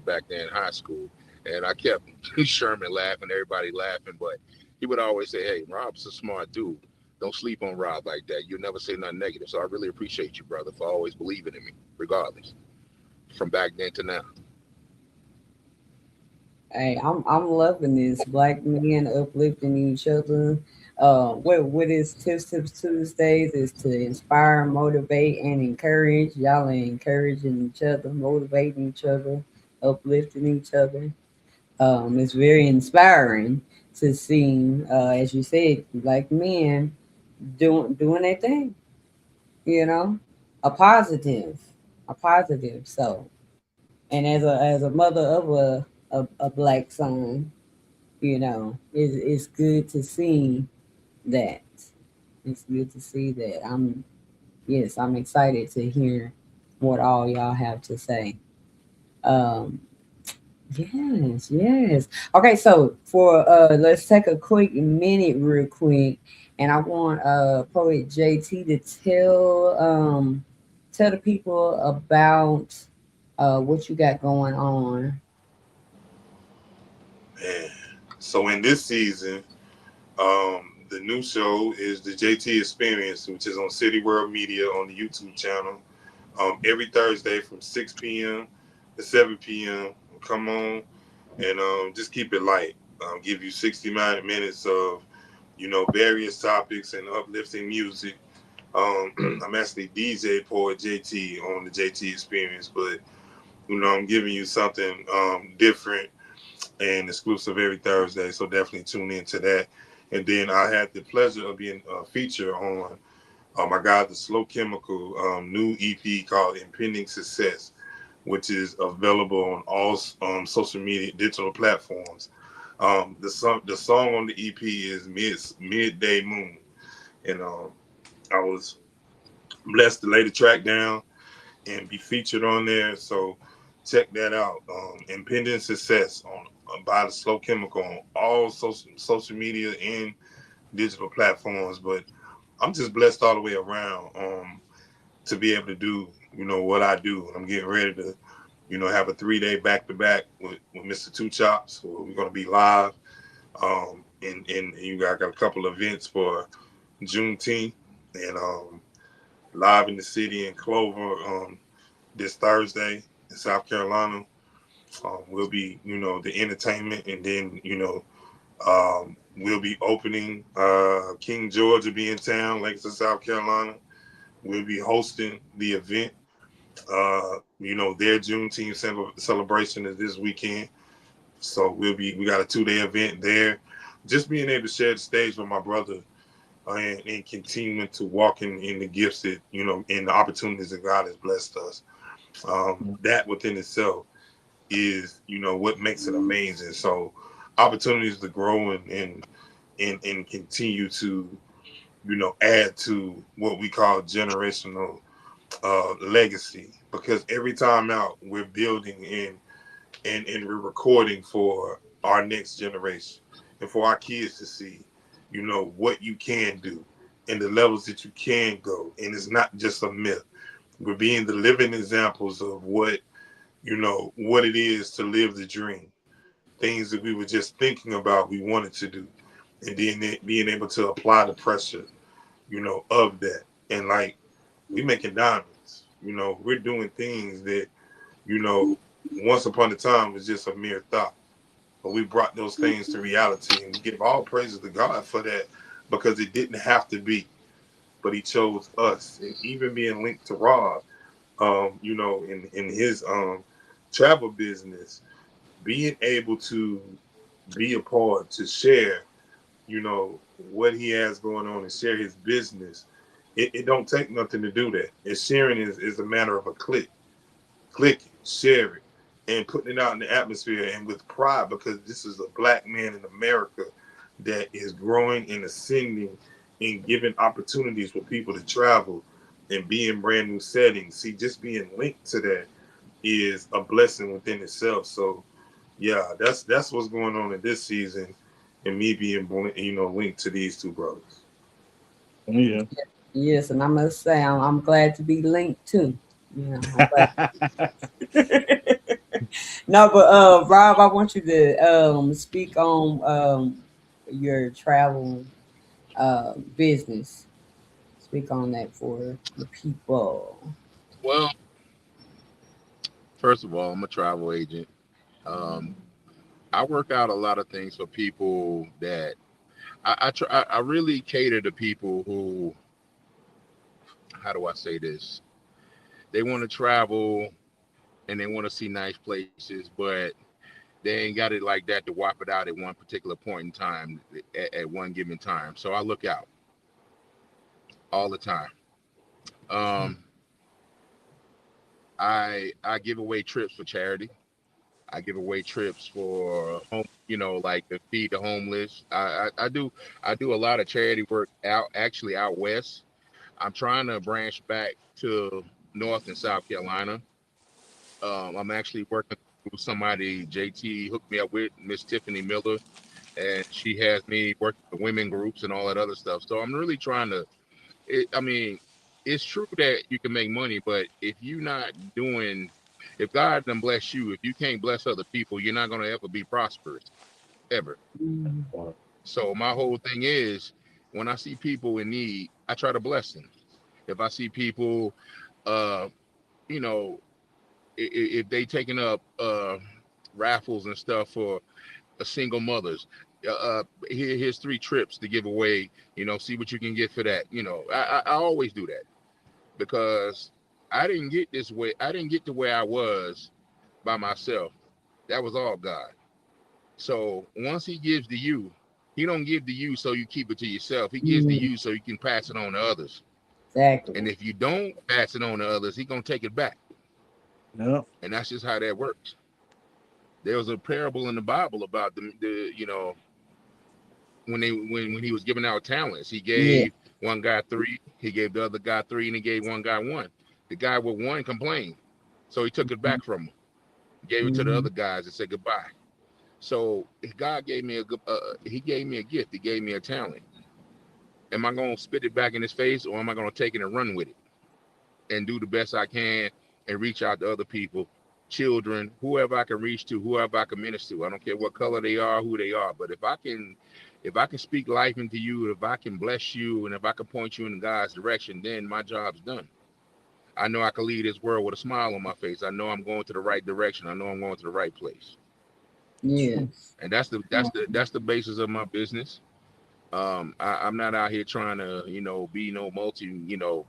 back then in high school, and I kept Sherman laughing, everybody laughing, but he would always say, "Hey, Rob's a smart dude. Don't sleep on Rob like that. You'll never say nothing negative." So I really appreciate you, brother, for always believing in me, regardless, from back then to now.
Hey, I'm loving this black men uplifting each other. What is Tips Tuesdays is to inspire, motivate, and encourage. Y'all are encouraging each other, motivating each other, uplifting each other. It's very inspiring to see, as you said, black men doing their thing. you know, a positive, a positive. So, and as a mother of a black son, it's good to see that. It's good to see that. I'm excited to hear what all y'all have to say. Um, yes, yes. Okay, so for let's take a quick minute real quick, and I want poet JT to tell the people about what you got going on.
Man. So in this season, the new show is the JT Experience, which is on City World Media on the YouTube channel. Every Thursday from 6 p.m. to 7 p.m. Come on and just keep it light. Give you 60 minutes of, various topics and uplifting music. I'm actually DJ Poet JT on the JT Experience, but I'm giving you something different and exclusive every Thursday. So definitely tune into that. And then I had the pleasure of being featured on my God, the Slow Chemical new EP called Impending Success, which is available on all social media digital platforms. The song on the EP is Midday Moon, and I was blessed to lay the track down and be featured on there. So check that out. Impending Success on by the Slow Chemical on all social media and digital platforms. But I'm just blessed all the way around to be able to do what I do. I'm getting ready to have a 3-day back to back with Mr. Two Chops. We're gonna be live. And you got a couple of events for Juneteenth and live in the city in Clover this Thursday in South Carolina. Will be the entertainment, and then we'll be opening. King George will be in town, Langston, South Carolina. We'll be hosting the event. Their Juneteenth celebration is this weekend. So we got a 2-day event there. Just being able to share the stage with my brother and continuing to walk in the gifts that, in the opportunities that God has blessed us. That within itself is, what makes it amazing. So opportunities to grow and continue to, add to what we call generational legacy, because every time out we're building and we're recording for our next generation and for our kids to see, what you can do and the levels that you can go. And it's not just a myth. We're being the living examples of what it is to live the dream. Things that we were just thinking about, we wanted to do. And then being able to apply the pressure, of that. And like, we making diamonds. We're doing things that, you know, once upon a time was just a mere thought. But we brought those things to reality, and we give all praises to God for that, because it didn't have to be, but He chose us. And even being linked to Rob, in his travel business, being able to be a part to share, what he has going on and share his business. It don't take nothing to do that. And sharing is a matter of a click it, share it, and putting it out in the atmosphere and with pride, because this is a black man in America that is growing and ascending and giving opportunities for people to travel and be in brand new settings. See, just being linked to that is a blessing within itself. So yeah, that's what's going on in this season, and me being linked to these two brothers.
Yeah.
Yes, and I must say I'm glad to be linked too. I'm glad. No, but Rob, I want you to speak on your travel business. Speak on that for the people.
Well, first of all, I'm a travel agent. Um, I work out a lot of things for people that I really cater to people who, how do I say this? They want to travel and they want to see nice places, but they ain't got it like that to whop it out at one particular point in time, at one given time. So I look out all the time. Um, I give away trips for charity. I give away trips for home, like to feed the homeless. I do a lot of charity work out west. I'm trying to branch back to North and South Carolina. I'm actually working through somebody JT hooked me up with, Miss Tiphani Miller, and she has me working with women groups and all that other stuff. So I'm really trying to. I mean, it's true that you can make money, but if you're not doing, if God doesn't bless you, if you can't bless other people, you're not gonna ever be prosperous ever.
Mm.
So my whole thing is, when I see people in need, I try to bless them. If I see people, uh, you know, if they taking up raffles and stuff for single mothers, here's 3 trips to give away. See what you can get for that. I always do that because I didn't get this way. I didn't get to where I was by myself. That was all God. So once He gives to you, He don't give to you so you keep it to yourself. He gives to
Mm.
you so you can pass it on to others. And
Exactly.
if you don't pass it on to others, He gonna take it back.
Yeah.
And that's just how that works. There was a parable in the Bible about the when he was giving out talents, he
Yeah.
gave one guy 3, he gave the other guy 3, and he gave one guy 1. The guy with 1 complained, so he took it back from him, gave it to the
Mm-hmm.
other guys, and said goodbye. So God gave me he gave me a gift. He gave me a talent. Am I gonna spit it back in his face, or am I gonna take it and run with it and do the best I can and reach out to other people, children, whoever I can reach to, whoever I can minister to. I don't care what color they are, who they are. But if I can speak life into you, if I can bless you, and if I can point you in God's direction, then my job's done. I know I can leave this world with a smile on my face. I know I'm going to the right direction. I know I'm going to the right place.
Yes.
And that's the basis of my business. I'm not out here trying to, be no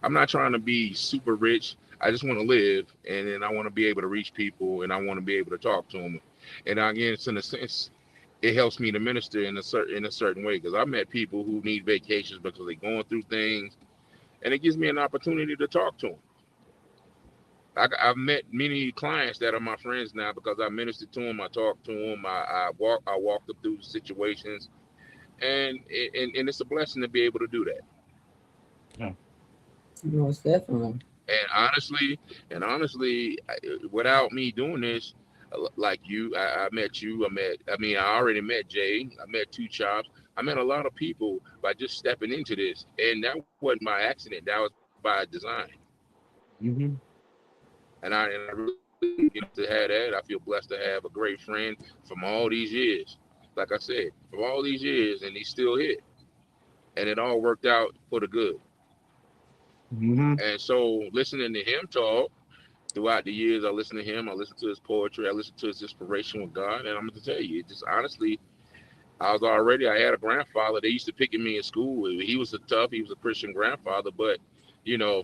I'm not trying to be super rich. I just want to live, and then I want to be able to reach people, and I want to be able to talk to them. And again, it's in a sense, it helps me to minister in a certain way because I met people who need vacations because they're going through things, and it gives me an opportunity to talk to them. I've met many clients that are my friends now because I ministered to them, I talked to them, I walked them through the situations, and it's a blessing to be able to do that.
Yeah.
Most definitely.
And honestly, without me doing this, like you, I met you. I already met Jay. I met Two Chops. I met a lot of people by just stepping into this, and that wasn't by accident. That was by design.
Mm-hmm.
And I really, to have that. I feel blessed to have a great friend from all these years. Like I said, from all these years, and he's still here, and it all worked out for the good.
Mm-hmm.
And so, listening to him talk throughout the years, I listened to him. I listened to his poetry. I listened to his inspiration with God. And I'm going to tell you, it just honestly, I had a grandfather. They used to pick at me in school. He was he was a Christian grandfather. But, you know,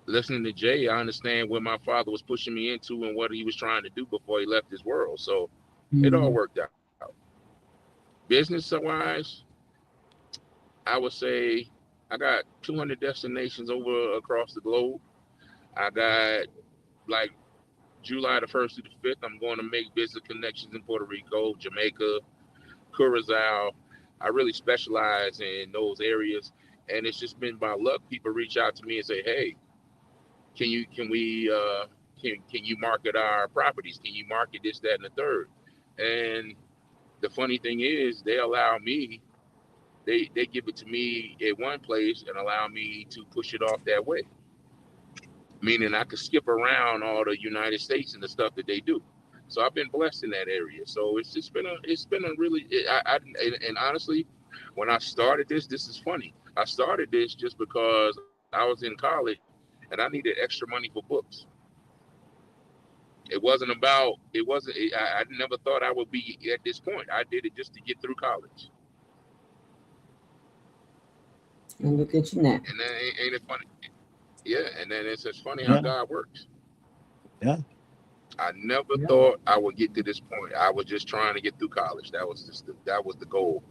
listening to Jay, I understand what my father was pushing me into and what he was trying to do before he left this world. So it all
Mm.
worked out. Business wise, I would say I got 200 destinations over across the globe. I got like July the 1st to the 5th, I'm going to make business connections in Puerto Rico, Jamaica, Curacao. I really specialize in those areas, and it's just been by luck. People reach out to me and say, "Hey, can you market our properties? Can you market this, that, and the third?" And the funny thing is, they allow me. They give it to me at one place and allow me to push it off that way, meaning I could skip around all the United States and the stuff that they do. So I've been blessed in that area. So it's been a really and honestly, when I started this is funny. I started this just because I was in college and I needed extra money for books. It wasn't about it wasn't I never thought I would be at this point. I did it just to get through college.
And look at you now.
And then ain't it funny? Yeah, and then it's just funny how
Yeah.
God works.
Yeah.
I never
Yep.
thought I would get to this point. I was just trying to get through college. That was the goal.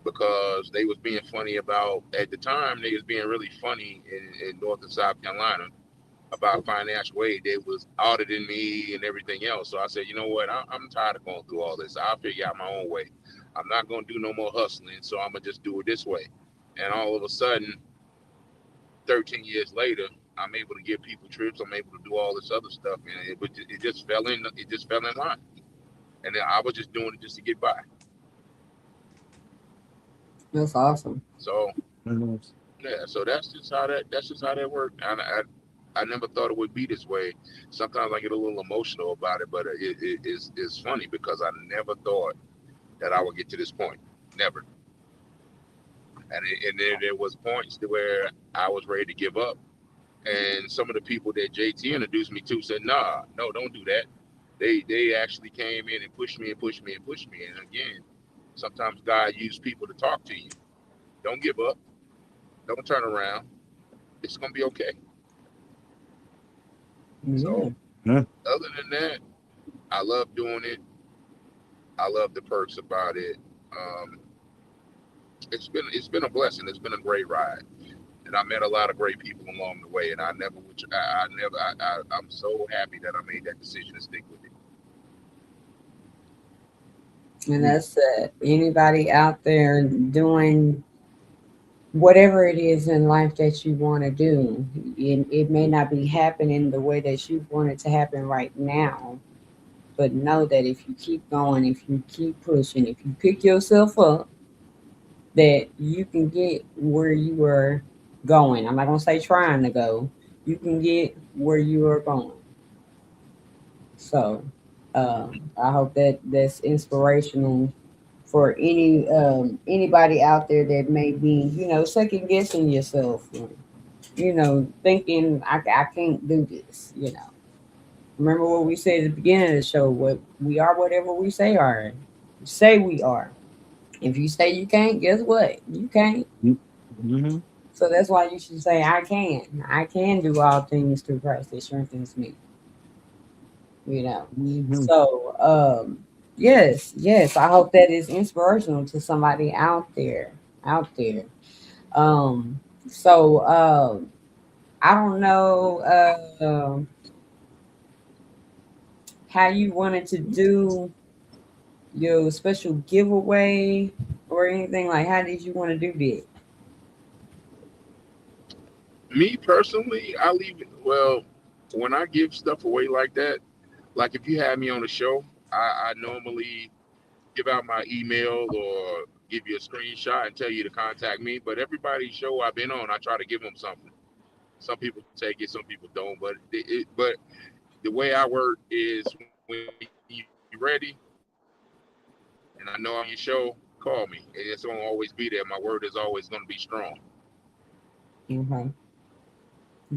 because they was being funny about at the time they was being really funny in North and South Carolina about financial aid. They was auditing me and everything else. So I said, you know what? I'm tired of going through all this. I'll figure out my own way. I'm not going to do no more hustling. So I'm going to just do it this way. And all of a sudden, 13 years later, I'm able to give people trips. I'm able to do all this other stuff. And it just fell in. It just fell in line. And then I was just doing it just to get by.
That's awesome.
So
Mhm.
yeah, so that's just how that worked. And I never thought it would be this way. Sometimes I get a little emotional about it, but it's funny because I never thought that I would get to this point. Never. And then there was points to where I was ready to give up. And some of the people that JT introduced me to said, "Nah, no, don't do that." They actually came in and pushed me and pushed me and pushed me. And again, sometimes God used people to talk to you. Don't give up. Don't turn around. It's gonna be okay.
Yeah.
So
Yeah.
other than that, I love doing it. I love the perks about it. Um, it's been a blessing. It's been a great ride, and I met a lot of great people along the way. And I'm so happy that I made that decision to stick with it.
And that's anybody out there doing whatever it is in life that you want to do. It may not be happening the way that you want it to happen right now, but know that if you keep going, if you keep pushing, if you pick yourself up, that you can get where you were going. I'm not gonna say trying to go. You can get where you are going. So I hope that that's inspirational for anybody out there that may be, second guessing yourself, thinking I can't do this. Remember what we said at the beginning of the show, what we are, whatever we say we are. If you say you can't, guess what? You can't.
Mm-hmm.
So that's why you should say I can. I can do all things through Christ that strengthens me. you know.
Mm-hmm.
So, yes, I hope that is inspirational to somebody out there. Um, so, I don't know how you wanted to do your special giveaway or anything. Like, how did you want to do that?
Me personally, I leave it. Well, when I give stuff away like that, like if you have me on the show, I normally give out my email or give you a screenshot and tell you to contact me. But everybody's show I've been on, I try to give them something. Some people take it, some people don't. But the way I work is when you ready and I know I'm on your show, call me. And it's gonna always be there. My word is always gonna be strong.
Okay.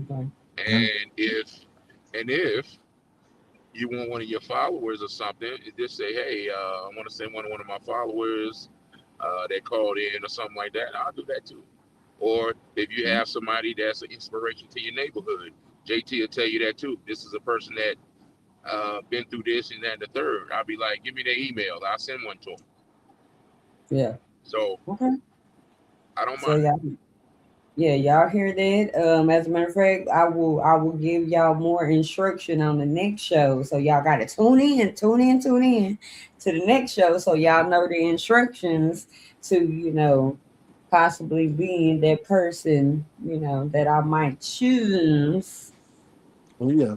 Okay.
And if you want one of your followers or something, just say, hey, I want to send one of my followers that called in or something like that. I'll do that too. Or if you have somebody that's an inspiration to your neighborhood, JT will tell you that too. This is a person that been through this and that and the third. I'll be like, give me their email. I'll send one to them.
Yeah.
So
Okay.
I don't
So
mind.
y'all hear that? As a matter of fact, I will give y'all more instruction on the next show. So y'all gotta tune in to the next show so y'all know the instructions to, possibly being that person, that I might choose
Oh yeah.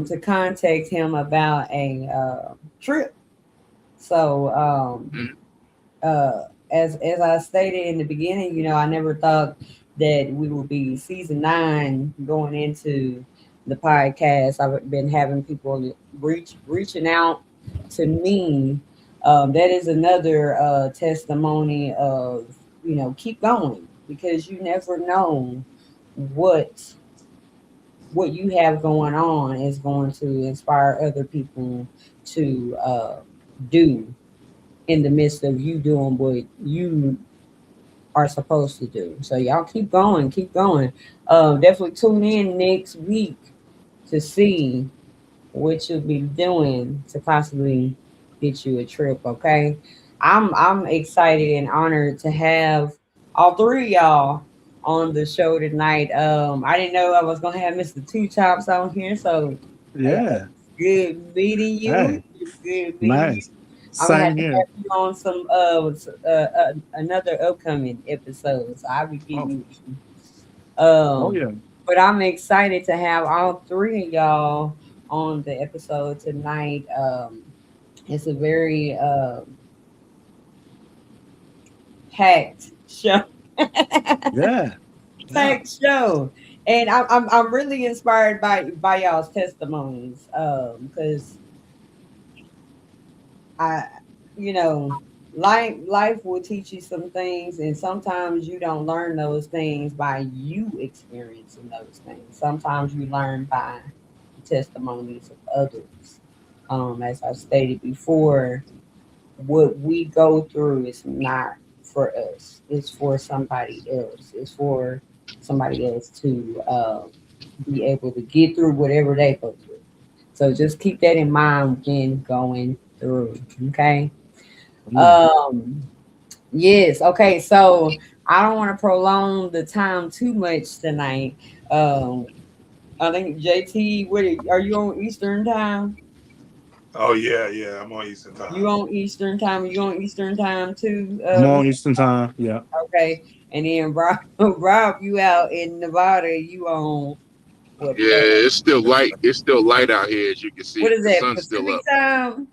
to contact him about a trip. So
Mhm.
as I stated in the beginning, I never thought that we would be season 9 going into the podcast. I've been having people reaching out to me. That is another testimony of keep going because you never know what what you have going on is going to inspire other people to do in the midst of you doing what you are supposed to do. So y'all keep going, keep going. Definitely tune in next week to see what you'll be doing to possibly get you a trip. Okay. I'm excited and honored to have all three of y'all on the show tonight. I didn't know I was gonna have Mr. Two Chops on here, so
Yeah.
it's good meeting you.
Hey,
It's good meeting you.
nice.
I'm gonna have
Same
to
here.
have you on some another upcoming episode. So I'll be
Oh,
getting with you.
oh yeah.
But I'm excited to have all three of y'all on the episode tonight. It's a very packed show.
Yeah. Yeah.
Packed show. And I'm really inspired by y'all's testimonies. Because I you know, life will teach you some things, and sometimes you don't learn those things by you experiencing those things. Sometimes you learn by the testimonies of others. As I stated before, what we go through is not for us. It's for somebody else. It's for somebody else to be able to get through whatever they go through. So just keep that in mind when going through. Okay.
Yeah.
Um, yes. Okay. So I don't want to prolong the time too much tonight. Um, I think JT, are you on Eastern time?
Oh yeah, yeah. I'm on Eastern
You
time.
on Eastern time? You on Eastern time too?
I'm on
Mr.
Eastern time. Yeah.
Okay. And then Rob, Rob, you out in Nevada. You on what?
Yeah, it's still light. It's still light out here, as you can
What
see.
is
The
that?
sun's still
Pacific
up.
time?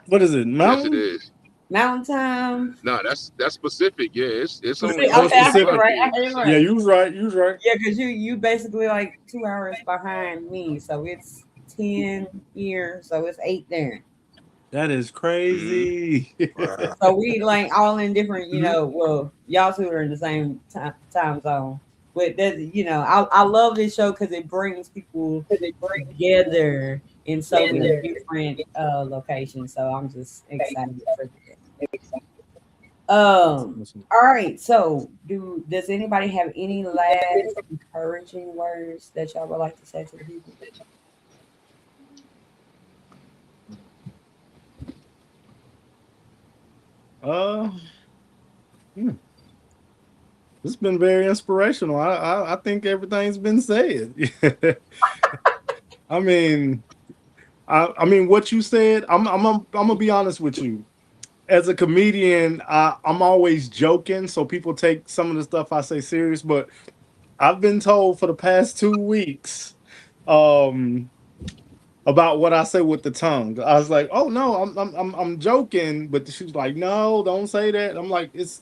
What is it?
Yes, it
Mountain?
is.
Mountain time?
No, that's Pacific. Yeah, it's only
Pacific.
Oh,
like
it's
Okay, I had it
8 o'clock
Pacific.
right.
here.
I had it
Yeah,
right.
you was right. You was right.
Yeah, because you basically like 2 hours behind me, so it's 10 here, so it's 8 there.
That is
Hmm.
crazy.
Wow.
So we like all in different,
Mhm.
well, y'all two are in the same time zone. But that, I love this show because it brings people together in so many different locations. So I'm just excited for that. All right. So does anybody have any last encouraging words that y'all would like to say to the people?
Uh, hmm. It's been very inspirational. I think everything's been said. I mean, I mean what you said. I'm gonna be honest with you. As a comedian, I'm always joking, so people take some of the stuff I say serious. But I've been told for the past 2 weeks, um, about what I say with the tongue. I was like, "Oh no, I'm joking," but she was like, "No, don't say that." I'm like, it's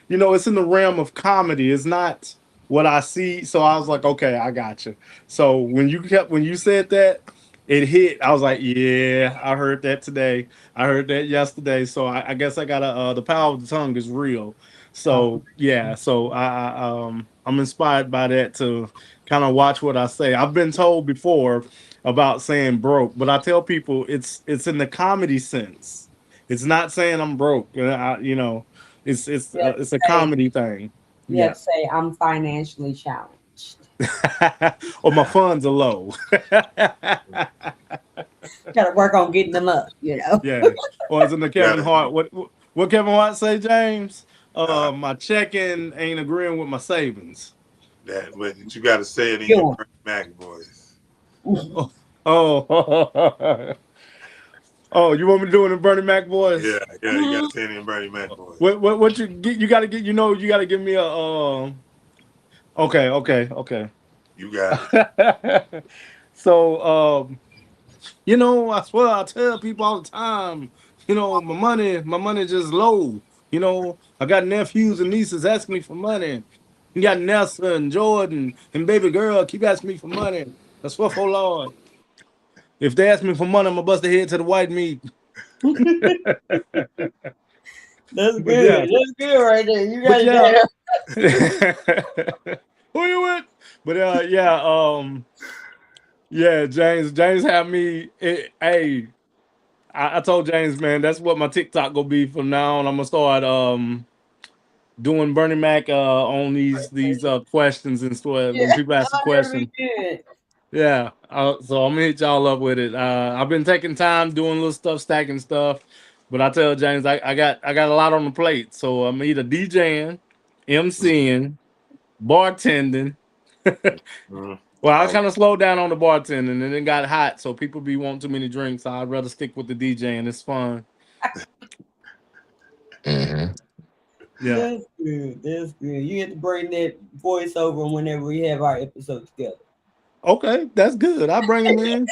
in the realm of comedy. It's not what I see. So I was like, okay, I got you. So when you said that, it hit. I was like, yeah, I heard that today. I heard that yesterday. So I guess I gotta. The power of the tongue is real.
Oh,
So yeah. So I'm inspired by that to kind of watch what I say. I've been told before about saying broke, but I tell people it's in the comedy sense. It's not saying I'm broke.
you have to
It's a
say,
comedy thing.
you have
Yeah.
to say, I'm financially challenged.
Or my funds are low.
Got to work on getting them up.
Yeah. Or as in the Kevin
Gotta
Hart. What Kevin Hart say, James?
uh,
My checking ain't agreeing with my savings.
that, but you got to say it in your
You
Bernie Mac voice.
Oh, oh, oh, you want me to do it in Bernie Mac
Yeah,
voice?
yeah, you got to say it in Bernie Mac voice.
What you get? You got to get. You got to give me a. Okay, okay, okay.
You got it.
So, I swear I tell people all the time, my money just low. I got nephews and nieces asking me for money. You got Nessa and Jordan and baby girl keep asking me for money. I swear for Lord. If they ask me for money, I'm gonna bust their head to the white meat.
That's
But
good.
yeah,
That's good right there. You got
but
it
yeah.
down.
Who you with? But yeah, yeah, James had me. Hey, I told James, man, that's what my TikTok gonna be from now on. I'm gonna start doing Bernie Mac on these questions and stuff when
Yeah,
people ask a
that'll be
question.
good.
Yeah, so I'm gonna hit y'all up with it. I've been taking time doing little stuff, stacking stuff, But I tell James, I got a lot on the plate, so I'm either DJing, MCing, bartending.
Mhm.
Well, I
Oh,
kind of slowed down on the bartending, and then it got hot, so people be wanting too many drinks. So I'd rather stick with the DJing. It's fun.
Hmm.
Yeah.
That's good. That's good. You get to bring that voice over whenever we have our episode together.
Okay, that's good. I bring him in.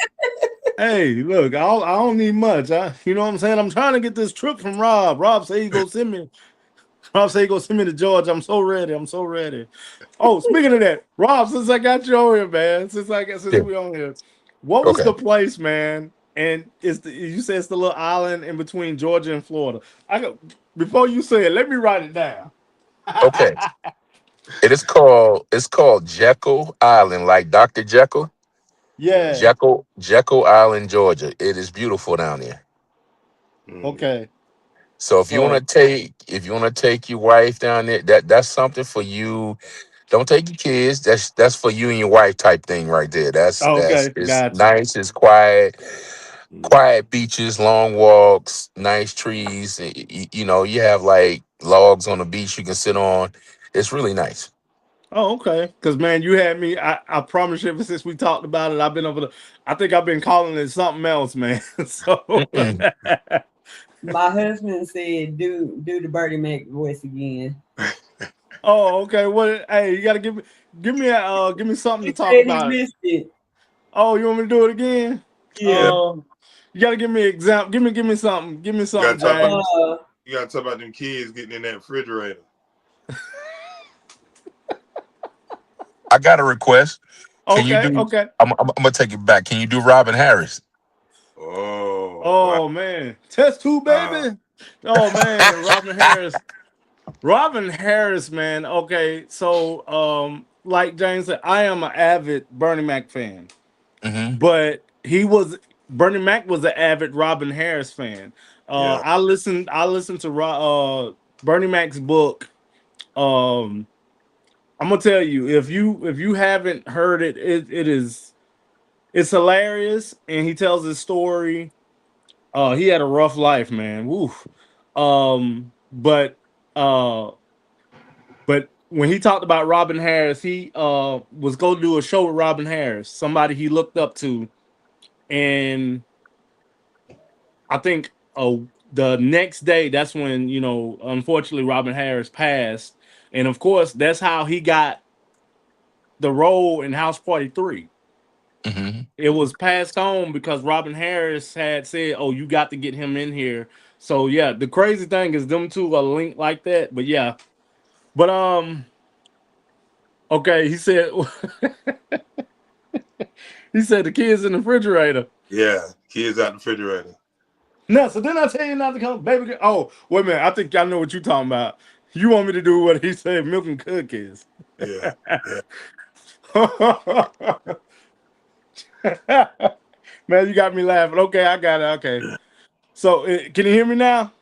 Hey, look, I don't need much. You know what I'm saying? I'm trying to get this trip from Rob. Rob said he go send me. Rob said he go send me to Georgia. I'm so ready. I'm so ready. Oh, speaking of that, Rob, since I got you on here, man, since
Yeah.
we on here, what was
Okay.
the place, man? And you said it's the little island in between Georgia and Florida. Before you say it, let me write it down.
Okay. It's called Jekyll Island, like Dr. Jekyll.
Yeah.
Jekyll Island, Georgia. It is beautiful down there.
mm,
Okay.
So
So
if you want to take your wife down there, that's something for you. Don't take your kids. That's for you and your wife type thing right there. That's
okay,
it's
got you.
nice. It's quiet.
mm.
Quiet beaches, long walks, nice trees. You know, you have like logs on the beach you can sit on. It's really nice.
Oh, okay. Because man, you had me. I promise you, ever since we talked about it, I've been over the. I think I've been calling it something else, man. So.
Mm-mm.
My husband said, "Do the Bertie Mac voice again."
Oh, okay. What? Hey, you gotta give me something to
He
talk
said he
about.
missed it.
Oh, you want me to do it again?
Yeah,
Yeah.
You gotta give me an example. Give me something. Give me
you gotta
something,
talk about
James.
Uh,
you gotta talk about them kids getting in that refrigerator.
I got a request. Can you
Okay,
do?
okay.
I'm gonna take it back. Can you do Robin Harris?
Oh wow.
Oh man, test two,
Uh,
baby. Oh man, Robin Harris. Robin Harris, man. Okay, so like James said, I am an avid Bernie Mac fan,
Hmm.
but Bernie Mac was an avid Robin Harris fan.
yeah.
I listened to Bernie Mac's book. Um, I'm gonna tell you, if you haven't heard it, it's hilarious, and he tells his story. He had a rough life, man. Woo. But uh, But when he talked about Robin Harris, he was going to do a show with Robin Harris, somebody he looked up to, and I think the next day, that's when unfortunately Robin Harris passed, and of course that's how he got the role in House Party 3.
Hmm.
It was passed on because Robin Harris had said, "Oh, you got to get him in here." So yeah, the crazy thing is them two are linked like that. But yeah, but okay, he said he said the kids in the refrigerator.
Yeah. Kids out the refrigerator.
No, so then I tell you not to come, baby. Oh, wait a minute. I think I know what you're talking about. You want me to do what he said, milk and cookies.
Yeah. Yeah.
Man, you got me laughing. Okay, I got it. Okay. So, can you hear me now?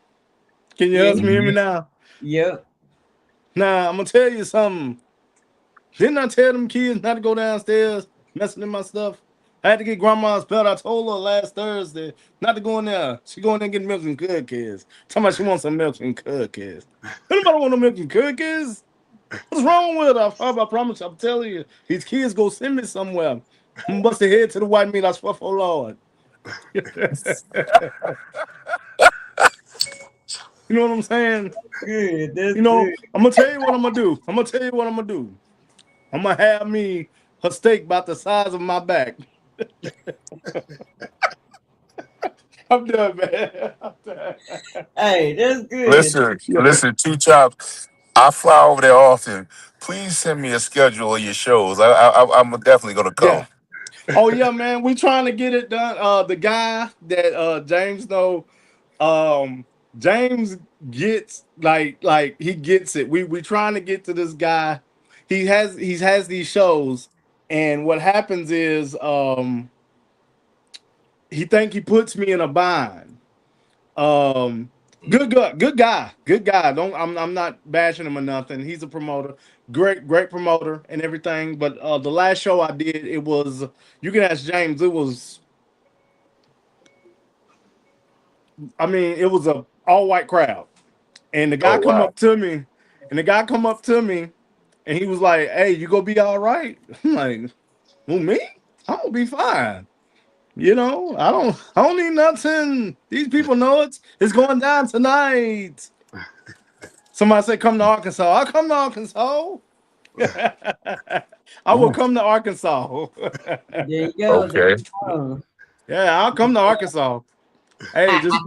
Can your
yeah.
husband hear me
Hmm.
now?
Yep.
Nah, I'm gonna tell you something. Didn't I tell them kids not to go downstairs messing in my stuff? I had to get grandma's belt. I told her last Thursday not to go in there. She going there and get milk and cookies. Talking about she wants some milk and cookies. Nobody want no milk and cookies. What's wrong with her? I promise. I'm telling you, these kids go send me somewhere. I'm gonna bust their head to the white meat. I swear for Lord. You know what I'm saying?
Good. That's
You know,
good.
I'm gonna tell you what I'm gonna do. I'm gonna tell you what I'm gonna do. I'm gonna have me a steak about the size of my back. I'm done, man. I'm done.
Hey, that's good.
Listen,
Yeah.
listen. Two chops. I fly over there often. Please send me a schedule of your shows. I'm definitely gonna come.
Yeah. Oh yeah, man. We trying to get it done. The guy that James know, um, James gets like he gets it. We trying to get to this guy. He has these shows, and what happens is he think he puts me in a bind. Um, good guy, good guy. Don't I'm not bashing him or nothing. He's a promoter, great promoter and everything. But the last show I did, it was you can ask James. I mean, it was a all white crowd, and the guy
Oh
come
wow.
up to me, and he was like, "Hey, you gonna be all right?" I'm like, "Well, me? I'm gonna be fine. You know, I don't need nothing. These people know it's going down tonight." Somebody said, "Come to Arkansas." I'll come to Arkansas. I will come to Arkansas.
There you go. There
Okay.
you go.
Yeah, I'll come to Arkansas. Hey, just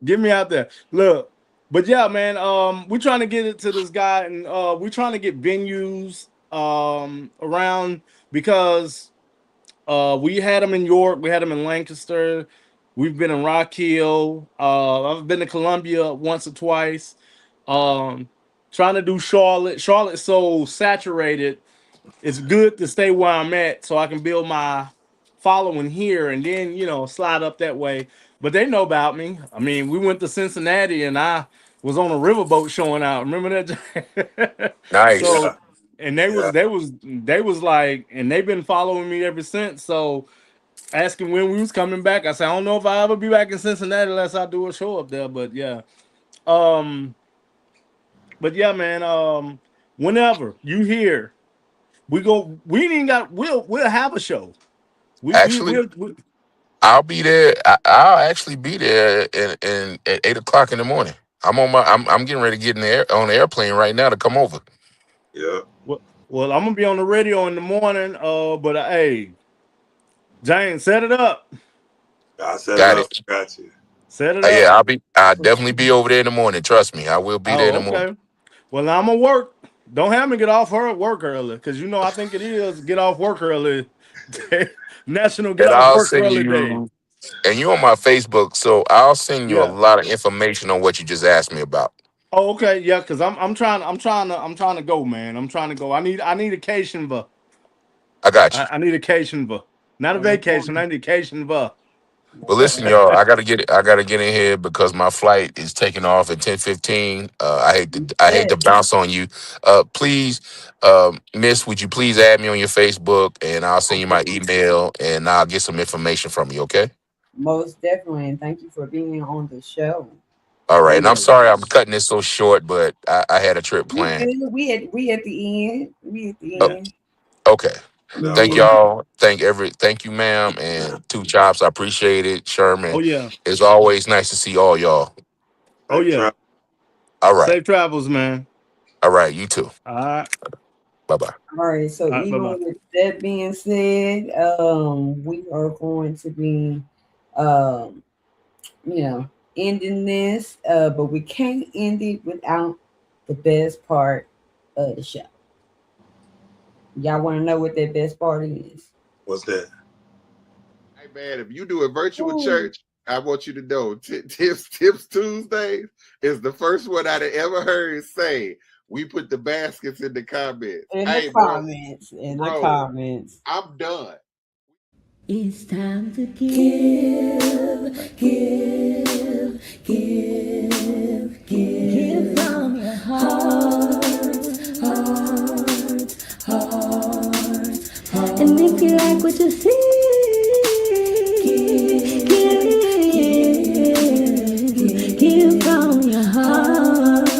get me out there. Look, but yeah, man. We're trying to get it to this guy, and we're trying to get venues around because we had him in York, we had him in Lancaster, we've been in Rock Hill. I've been to Columbia once or twice. Um, Trying to do Charlotte. Charlotte's so saturated. It's good to stay where I'm at so I can build my following here and then, slide up that way. But they know about me. I mean, we went to Cincinnati and I was on a riverboat showing out. Remember that?
Nice.
So,
Yeah.
and
Yeah.
they was like, and they've been following me ever since. So asking when we was coming back, I said, I don't know if I ever be back in Cincinnati unless I do a show up there. But yeah. Um, but yeah, man, whenever you here, we ain't even got we'll have a show. We we
Actually,
we'll, we
I'll be there. I'll actually be there in at 8 o'clock in the morning. I'm getting ready to get in the on the airplane right now to come over.
Yeah.
well, I'm gonna be on the radio in the morning. But hey, Jane, set it up.
I set it
Got
up.
it.
Got you.
Set it
Yeah,
up.
I'll definitely be over there in the morning. Trust me, I will be there in
Oh,
the morning.
okay. Well, I'm gonna work. Don't have me get off her work early, because I think it is get off work early. National Get
And
Off
I'll
Work
send
Early Day.
you. And you on my Facebook, so I'll send you a
Yeah.
lot of information on what you just asked me about.
Oh, okay. Yeah, because I'm trying to go, man. I'm trying to go. I need a vacation, but
I got you.
I need a vacation, but not a vacation. I need a vacation, but
But listen, y'all, I gotta get in here because my flight is taking off at 10:15. I hate to bounce on you. Please, Miss, would you please add me on your Facebook and I'll send you my email and I'll get some information from you, okay?
Most definitely, and thank you for being on the show.
All
oh
right. And I'm
yeah,
sorry I'm cutting this so short, but I had a trip
We
planned.
good. We at the end. We at
Oh,
the end.
okay.
Now
Thank
Yeah.
look.
y'all. Thank you, ma'am, and two chops. I appreciate it.
oh
Sherman.
yeah,
It's always nice to see all y'all.
oh
Safe
yeah.
travel.
All right.
Safe travels, man.
All right, you too.
All right,
Bye bye.
All right. So
all right. Bye
even
bye.
with that being said, we are going to be, um, you know, ending this. But we can't end it without the best part of the show. Y'all want to know what that best part is?
What's that?
Hey man, if you do a virtual
Ooh,
church, I want you to know Tips Tuesdays is the first one I'd ever heard say we put the baskets in the comments.
in the
Hey bro,
comments, in the
bro,
comments.
I'm done.
It's time to give, give, give, give from your heart, heart, heart, heart. And if you like what you see, give from your heart,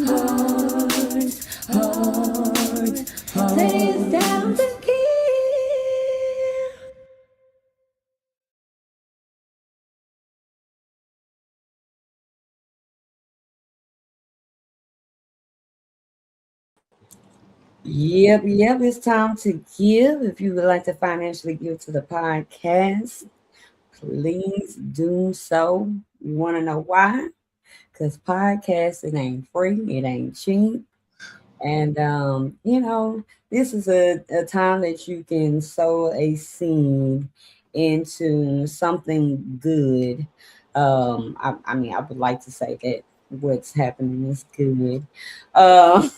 heart, heart, heart. Say it's time to give.
Yep. It's time to give. If you would like to financially give to the podcast, please do so. You want to know why? Because podcasting ain't free, it ain't cheap. And, this is a time that you can sow a seed into something good. I mean, I would like to say that what's happening is good. Uh,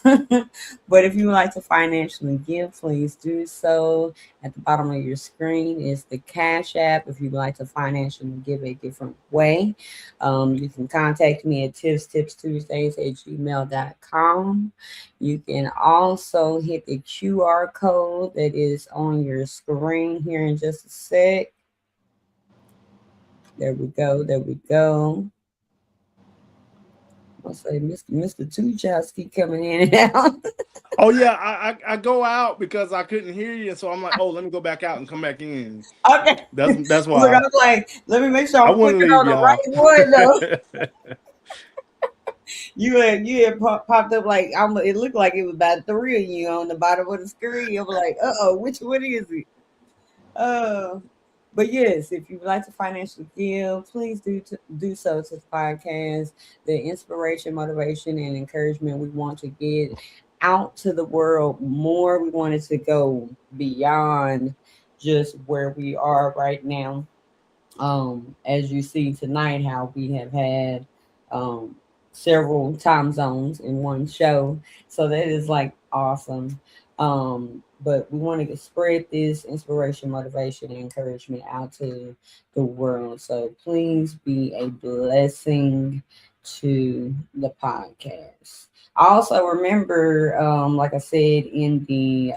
but if you would like to financially give, please do so. At the bottom of your screen is the Cash App if you would like to financially give a different way. You can contact me at tipstuesdays@gmail.com. You can also hit the QR code that is on your screen here in just a sec. There we go. There we go. I'll say Mr. Two Chops keep coming in and out.
Oh yeah, I go out because I couldn't hear you, so I'm like, oh, let me go back out and come back in.
Okay.
That's
Look, I
why
was like, let me make sure
I
I'm
wouldn't
clicking
leave
on the right
y'all.
one though. You had popped up like it looked like it was about three of you on the bottom of the screen. I'm like, which one is it? Uh, but yes, if you would like to financially give, please do so to the podcast. The inspiration, motivation, and encouragement we want to get out to the world more. We wanted to go beyond just where we are right now. As you see tonight, how we have had um, several time zones in one show. So that is like awesome. But we want to spread this inspiration, motivation, and encouragement out to the world. So please be a blessing to the podcast. I also remember, like I said in the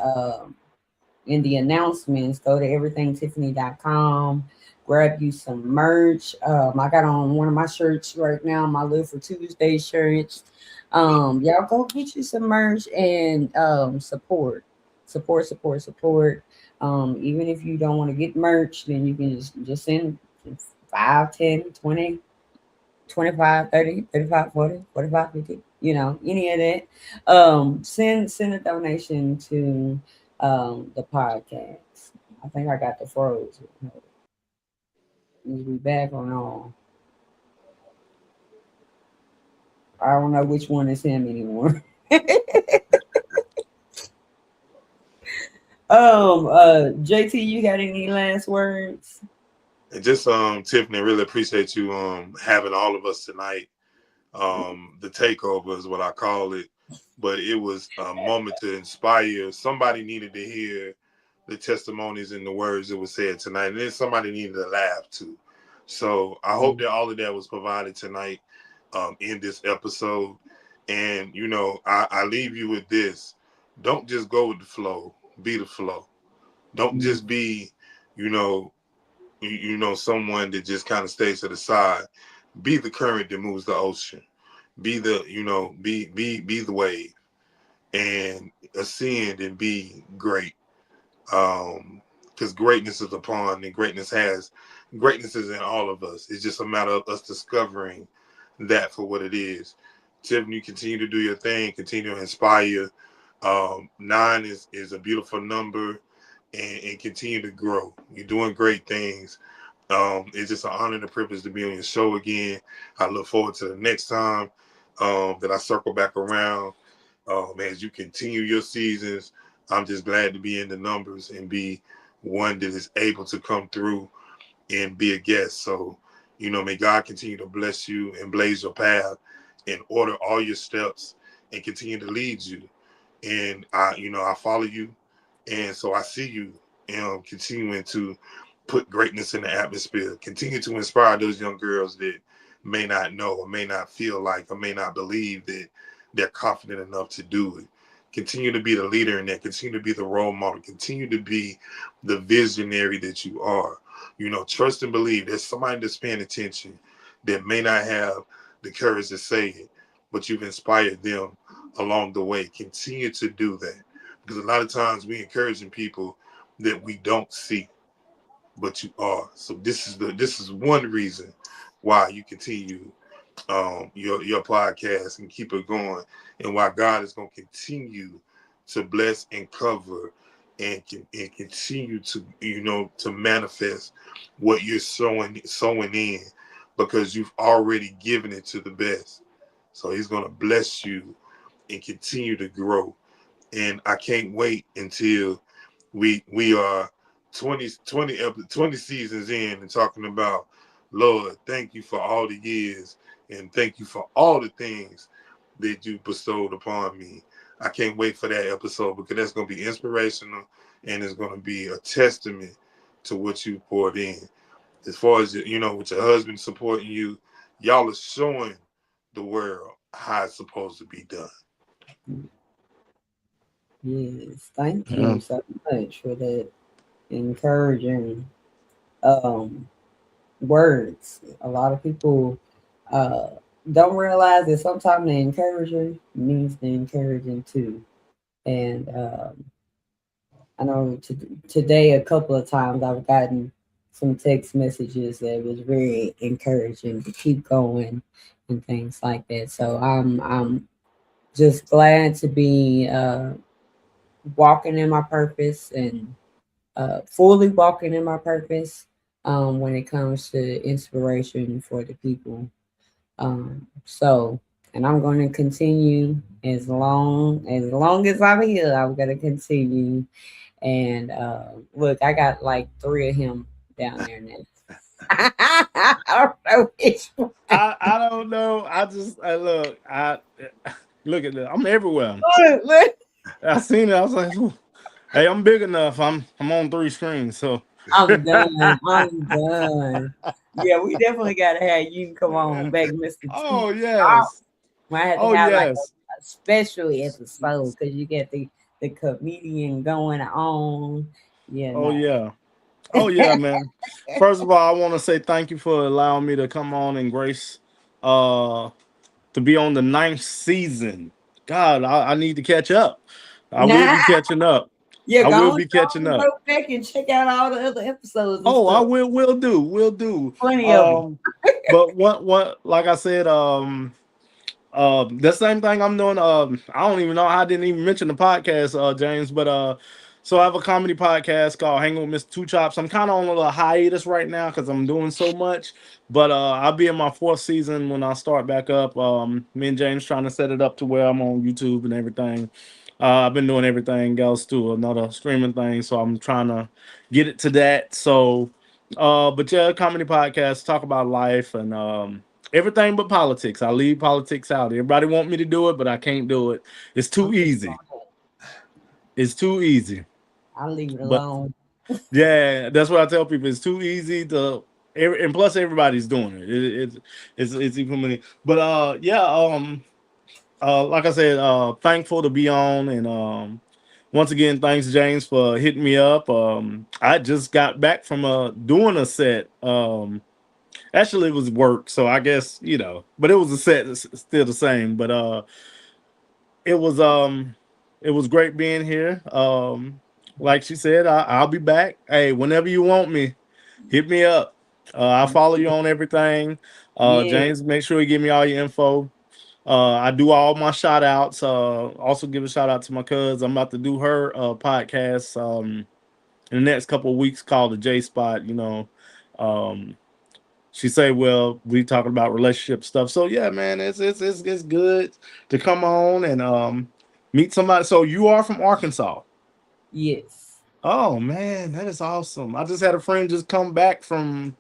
announcements, go to everythingtiphani.com, grab you some merch. I got on one of my shirts right now, my Live for Tuesday shirts. Y'all go get you some merch and support. Even if you don't want to get merch, then you can just send 5, 10, 20, 25, 30, 35, 40, 45, 50, any of that. Send a donation to the podcast. I think I got the froze. Is we back on all? I don't know which one is him anymore. JT, you got any last words?
And just Tiffany, really appreciate you having all of us tonight. The takeover is what I call it, but it was a moment to inspire. Somebody needed to hear the testimonies and the words that were said tonight, and then somebody needed to laugh too. So I hope that all of that was provided tonight in this episode. And I leave you with this: don't just go with the flow, be the flow. Don't
Mm,
just be, you know, someone that just kind of stays to the side. Be the current that moves the ocean. Be the, be the wave and ascend and be great. Because greatness is upon and greatness is in all of us. It's just a matter of us discovering that for what it is. Tiffany, continue to do your thing, continue to inspire. 9 is a beautiful number, and continue to grow. You're doing great things. It's just an honor and a privilege to be on your show again. I look forward to the next time that I circle back around. As you continue your seasons, I'm just glad to be in the numbers and be one that is able to come through and be a guest. So, may God continue to bless you and blaze your path and order all your steps and continue to lead you. And I follow you. And so I see you continuing to put greatness in the atmosphere, continue to inspire those young girls that may not know or may not feel like or may not believe that they're confident enough to do it. Continue to be the leader in that, continue to be the role model, continue to be the visionary that you are. Trust and believe there's somebody that's paying attention that may not have the courage to say it, but you've inspired them along the way. Continue to do that. Because a lot of times we encouraging people that we don't see, but you are. So this is one reason why you continue your podcast and keep it going, and why God is going to continue to bless and cover and continue to to manifest what you're sowing in, because you've already given it to the best. So He's going to bless you and continue to grow. And I can't wait until we are 20 seasons in and talking about, Lord, thank you for all the years and thank you for all the things that you bestowed upon me. I can't wait for that episode, because that's going to be inspirational and it's going to be a testament to what you poured in. As far as with your husband supporting you, y'all are showing the world how it's supposed to be done.
yes, thank
Yeah.
you so much for that encouraging um words. A lot of people uh don't realize that sometimes the encourager means the encouraging too. And I know today a couple of times I've gotten some text messages that was very encouraging to keep going and things like that. So I'm just glad to be walking in my purpose and fully walking in my purpose when it comes to inspiration for the people. So, and I'm going to continue as long as I'm here. I'm going to continue. And look, I got like three of him down there now. I don't know which one.
I don't know. I just look. I look at that. I'm everywhere.
Look.
I seen it. I was like, "Ooh, hey, I'm big enough. I'm on three screens." So
I'm done. I'm done. Yeah, we definitely gotta have you come on back, Mr. Two.
oh yes.
Might have to
Oh
have like
yes.
a special episode because you get the comedian going on. Yeah,
Oh
no.
yeah. Oh yeah, man. First of all, I want to say thank you for allowing me to come on and grace uh to be on the ninth season. God, I need to catch up. I will
Nah,
be catching up.
yeah,
I will
go on,
be catching
go
up.
back and check out all the other episodes and
Oh, I
stuff.
will do.
Plenty of them.
Um, but what like I said, the same thing I'm doing. I don't even know. I didn't even mention the podcast, James. But so I have a comedy podcast called Hanging with Mr. Two Chops. I'm kind of on a little hiatus right now because I'm doing so much. But I'll be in my fourth season when I start back up. Me and James trying to set it up to where I'm on YouTube and everything. I've been doing everything else to another streaming thing, so I'm trying to get it to that. So, but yeah, comedy podcast talk about life and everything but politics. I leave politics out. Everybody want me to do it, but I can't do it. It's
I'm
too
just
easy. It's too easy.
I'll leave it
But
alone.
yeah, that's what I tell people. It's too easy to, and plus everybody's doing it. It's even many. But yeah, like I said, thankful to be on, and once again, thanks James for hitting me up. I just got back from doing a set. Actually, it was work, so I guess but it was a set. It's still the same, but it was it was great being here. Like she said, I'll be back. Hey, whenever you want me, hit me up. I'll follow you on everything.
Yeah,
James, make sure you give me all your info. I do all my shout outs. Also give a shout out to my cuz. I'm about to do her podcast in the next couple of weeks called the J Spot. Um, she say, well, we talking about relationship stuff. So yeah, man, it's good to come on and meet somebody. So you are from Arkansas.
yes.
Oh man, that is awesome. I just had a friend just come back from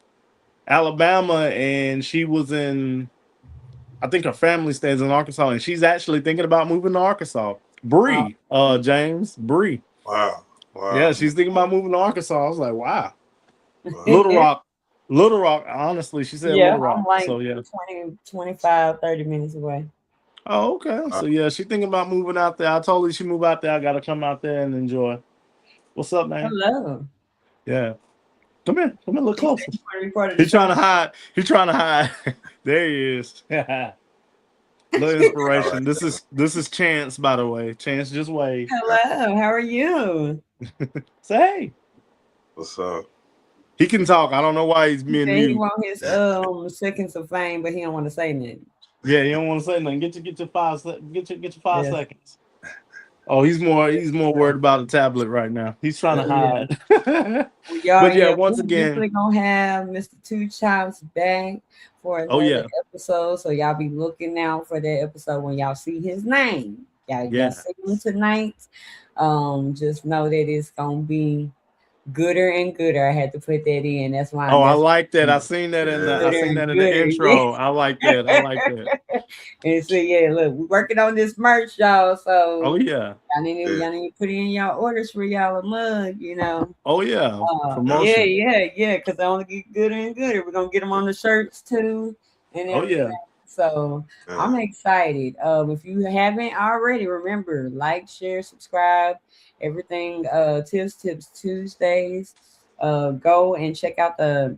Alabama and she was in, I think her family stays in Arkansas and she's actually thinking about moving to Arkansas.
Uh,
Bree, James, Bree.
Wow.
Yeah,
Wow.
she's thinking about moving to Arkansas. I was like, wow.
Wow.
Little Rock. Little Rock, honestly, she said
yeah,
Little
I'm
Rock.
like
So yeah.
20, 25, 30 minutes away.
Oh, okay.
Wow.
So yeah, she thinking about moving out there. I told her she move out there. I gotta come out there and enjoy. What's up, man?
Hello.
Yeah. Come here. Come here, look
He said
closer.
you want to be part of the
He's trying
show.
to hide. He's trying to hide. There he is. Little
All right.
inspiration. This is Chance, by the way. Chance just wave.
Hello, how are you?
Say hey.
What's up?
He can talk. I don't know why he's
He
being
said he
mute.
want his seconds of fame, but he don't want to say nothing.
Yeah, you don't want to say nothing. Get your 5
Yeah.
seconds. Oh, he's more worried about the tablet right now. He's trying to
Yeah.
hide.
Well, y'all,
But yeah,
yeah,
once
we're
again,
definitely gonna have Mr. Two Chops back for
oh
another
yeah,
episode. So y'all be looking out for that episode when y'all see his name. Y'all
yeah.
see him tonight. Just know that it's gonna be gooder and gooder. I had to put that in. That's why
Oh, I
that's
like that. I
Yeah.
gooder
seen
and
that in the
gooder. Yeah.
intro. I like that. I like that.
And so yeah, look, we're working on this merch, y'all.
Oh
So
yeah.
Yeah.
y'all need to put in y'all orders for y'all a mug.
Oh yeah.
Yeah,
Promotion.
yeah, because I only get gooder and gooder. We're gonna get them on the shirts too and
Oh
everything.
yeah.
So
Yeah.
I'm excited. If you haven't already, remember like, share, subscribe, everything. Tips Tuesdays. Go and check out the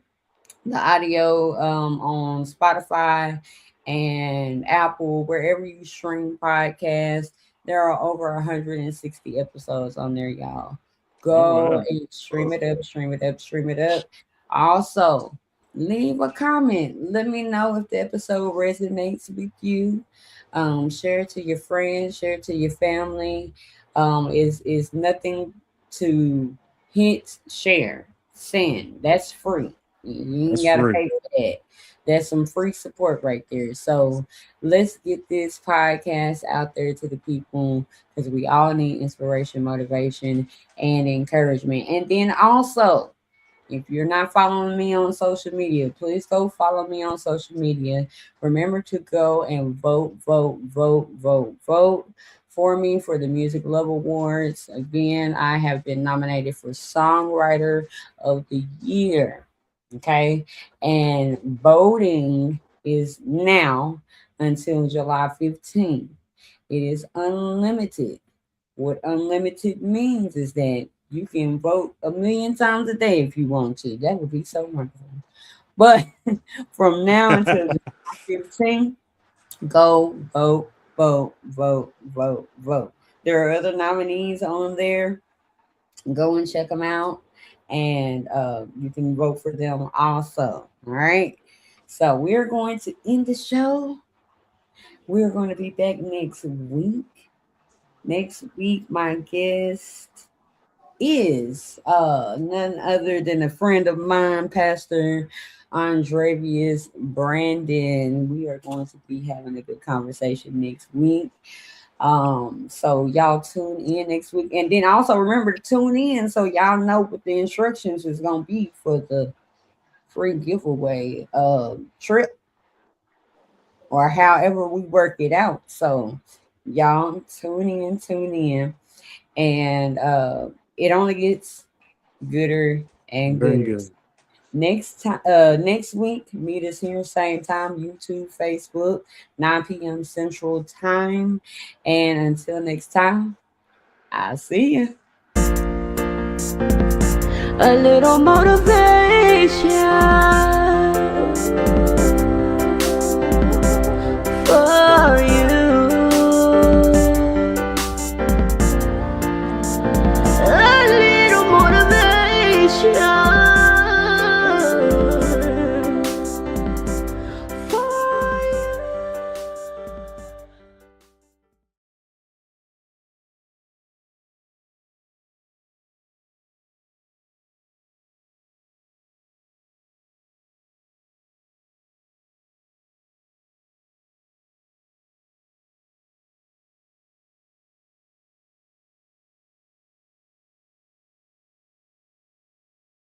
audio on Spotify and Apple, wherever you stream podcasts. There are over 160 episodes on there, y'all.
Oh,
Go
yeah.
and stream it up, stream it up, stream it up. Also, leave a comment. Let me know if the episode resonates with you. Share it to your friends, share it to your family. Is nothing to hit share. Send. That's free. You ain't
That's
gotta
free.
pay for that. That's some free support right there. So let's get this podcast out there to the people because we all need inspiration, motivation, and encouragement. And then also, if you're not following me on social media, please go follow me on social media. Remember to go and vote, vote, vote, vote, vote for me for the Music Love Awards. Again, I have been nominated for Songwriter of the Year. Okay. And voting is now until July 15th. It is unlimited. What unlimited means is that you can vote a million times a day if you want to. That would be so wonderful. But from now until July 15th, go vote, vote, vote, vote, vote. There are other nominees on there. Go and check them out, and you can vote for them also. All right. So we're going to end the show. We're going to be back next week. Next week, my guest is none other than a friend of mine, Pastor Andrevius Brandon. We are going to be having a good conversation next week. So y'all tune in next week. And then also remember to tune in so y'all know what the instructions is gonna be for the free giveaway trip or however we work it out. So y'all tune in, and it only gets gooder and
Been
gooder.
good.
Next week, meet us here same time, YouTube, Facebook, 9 p.m. Central Time. And until next time, I'll see you.
A little motivation for you.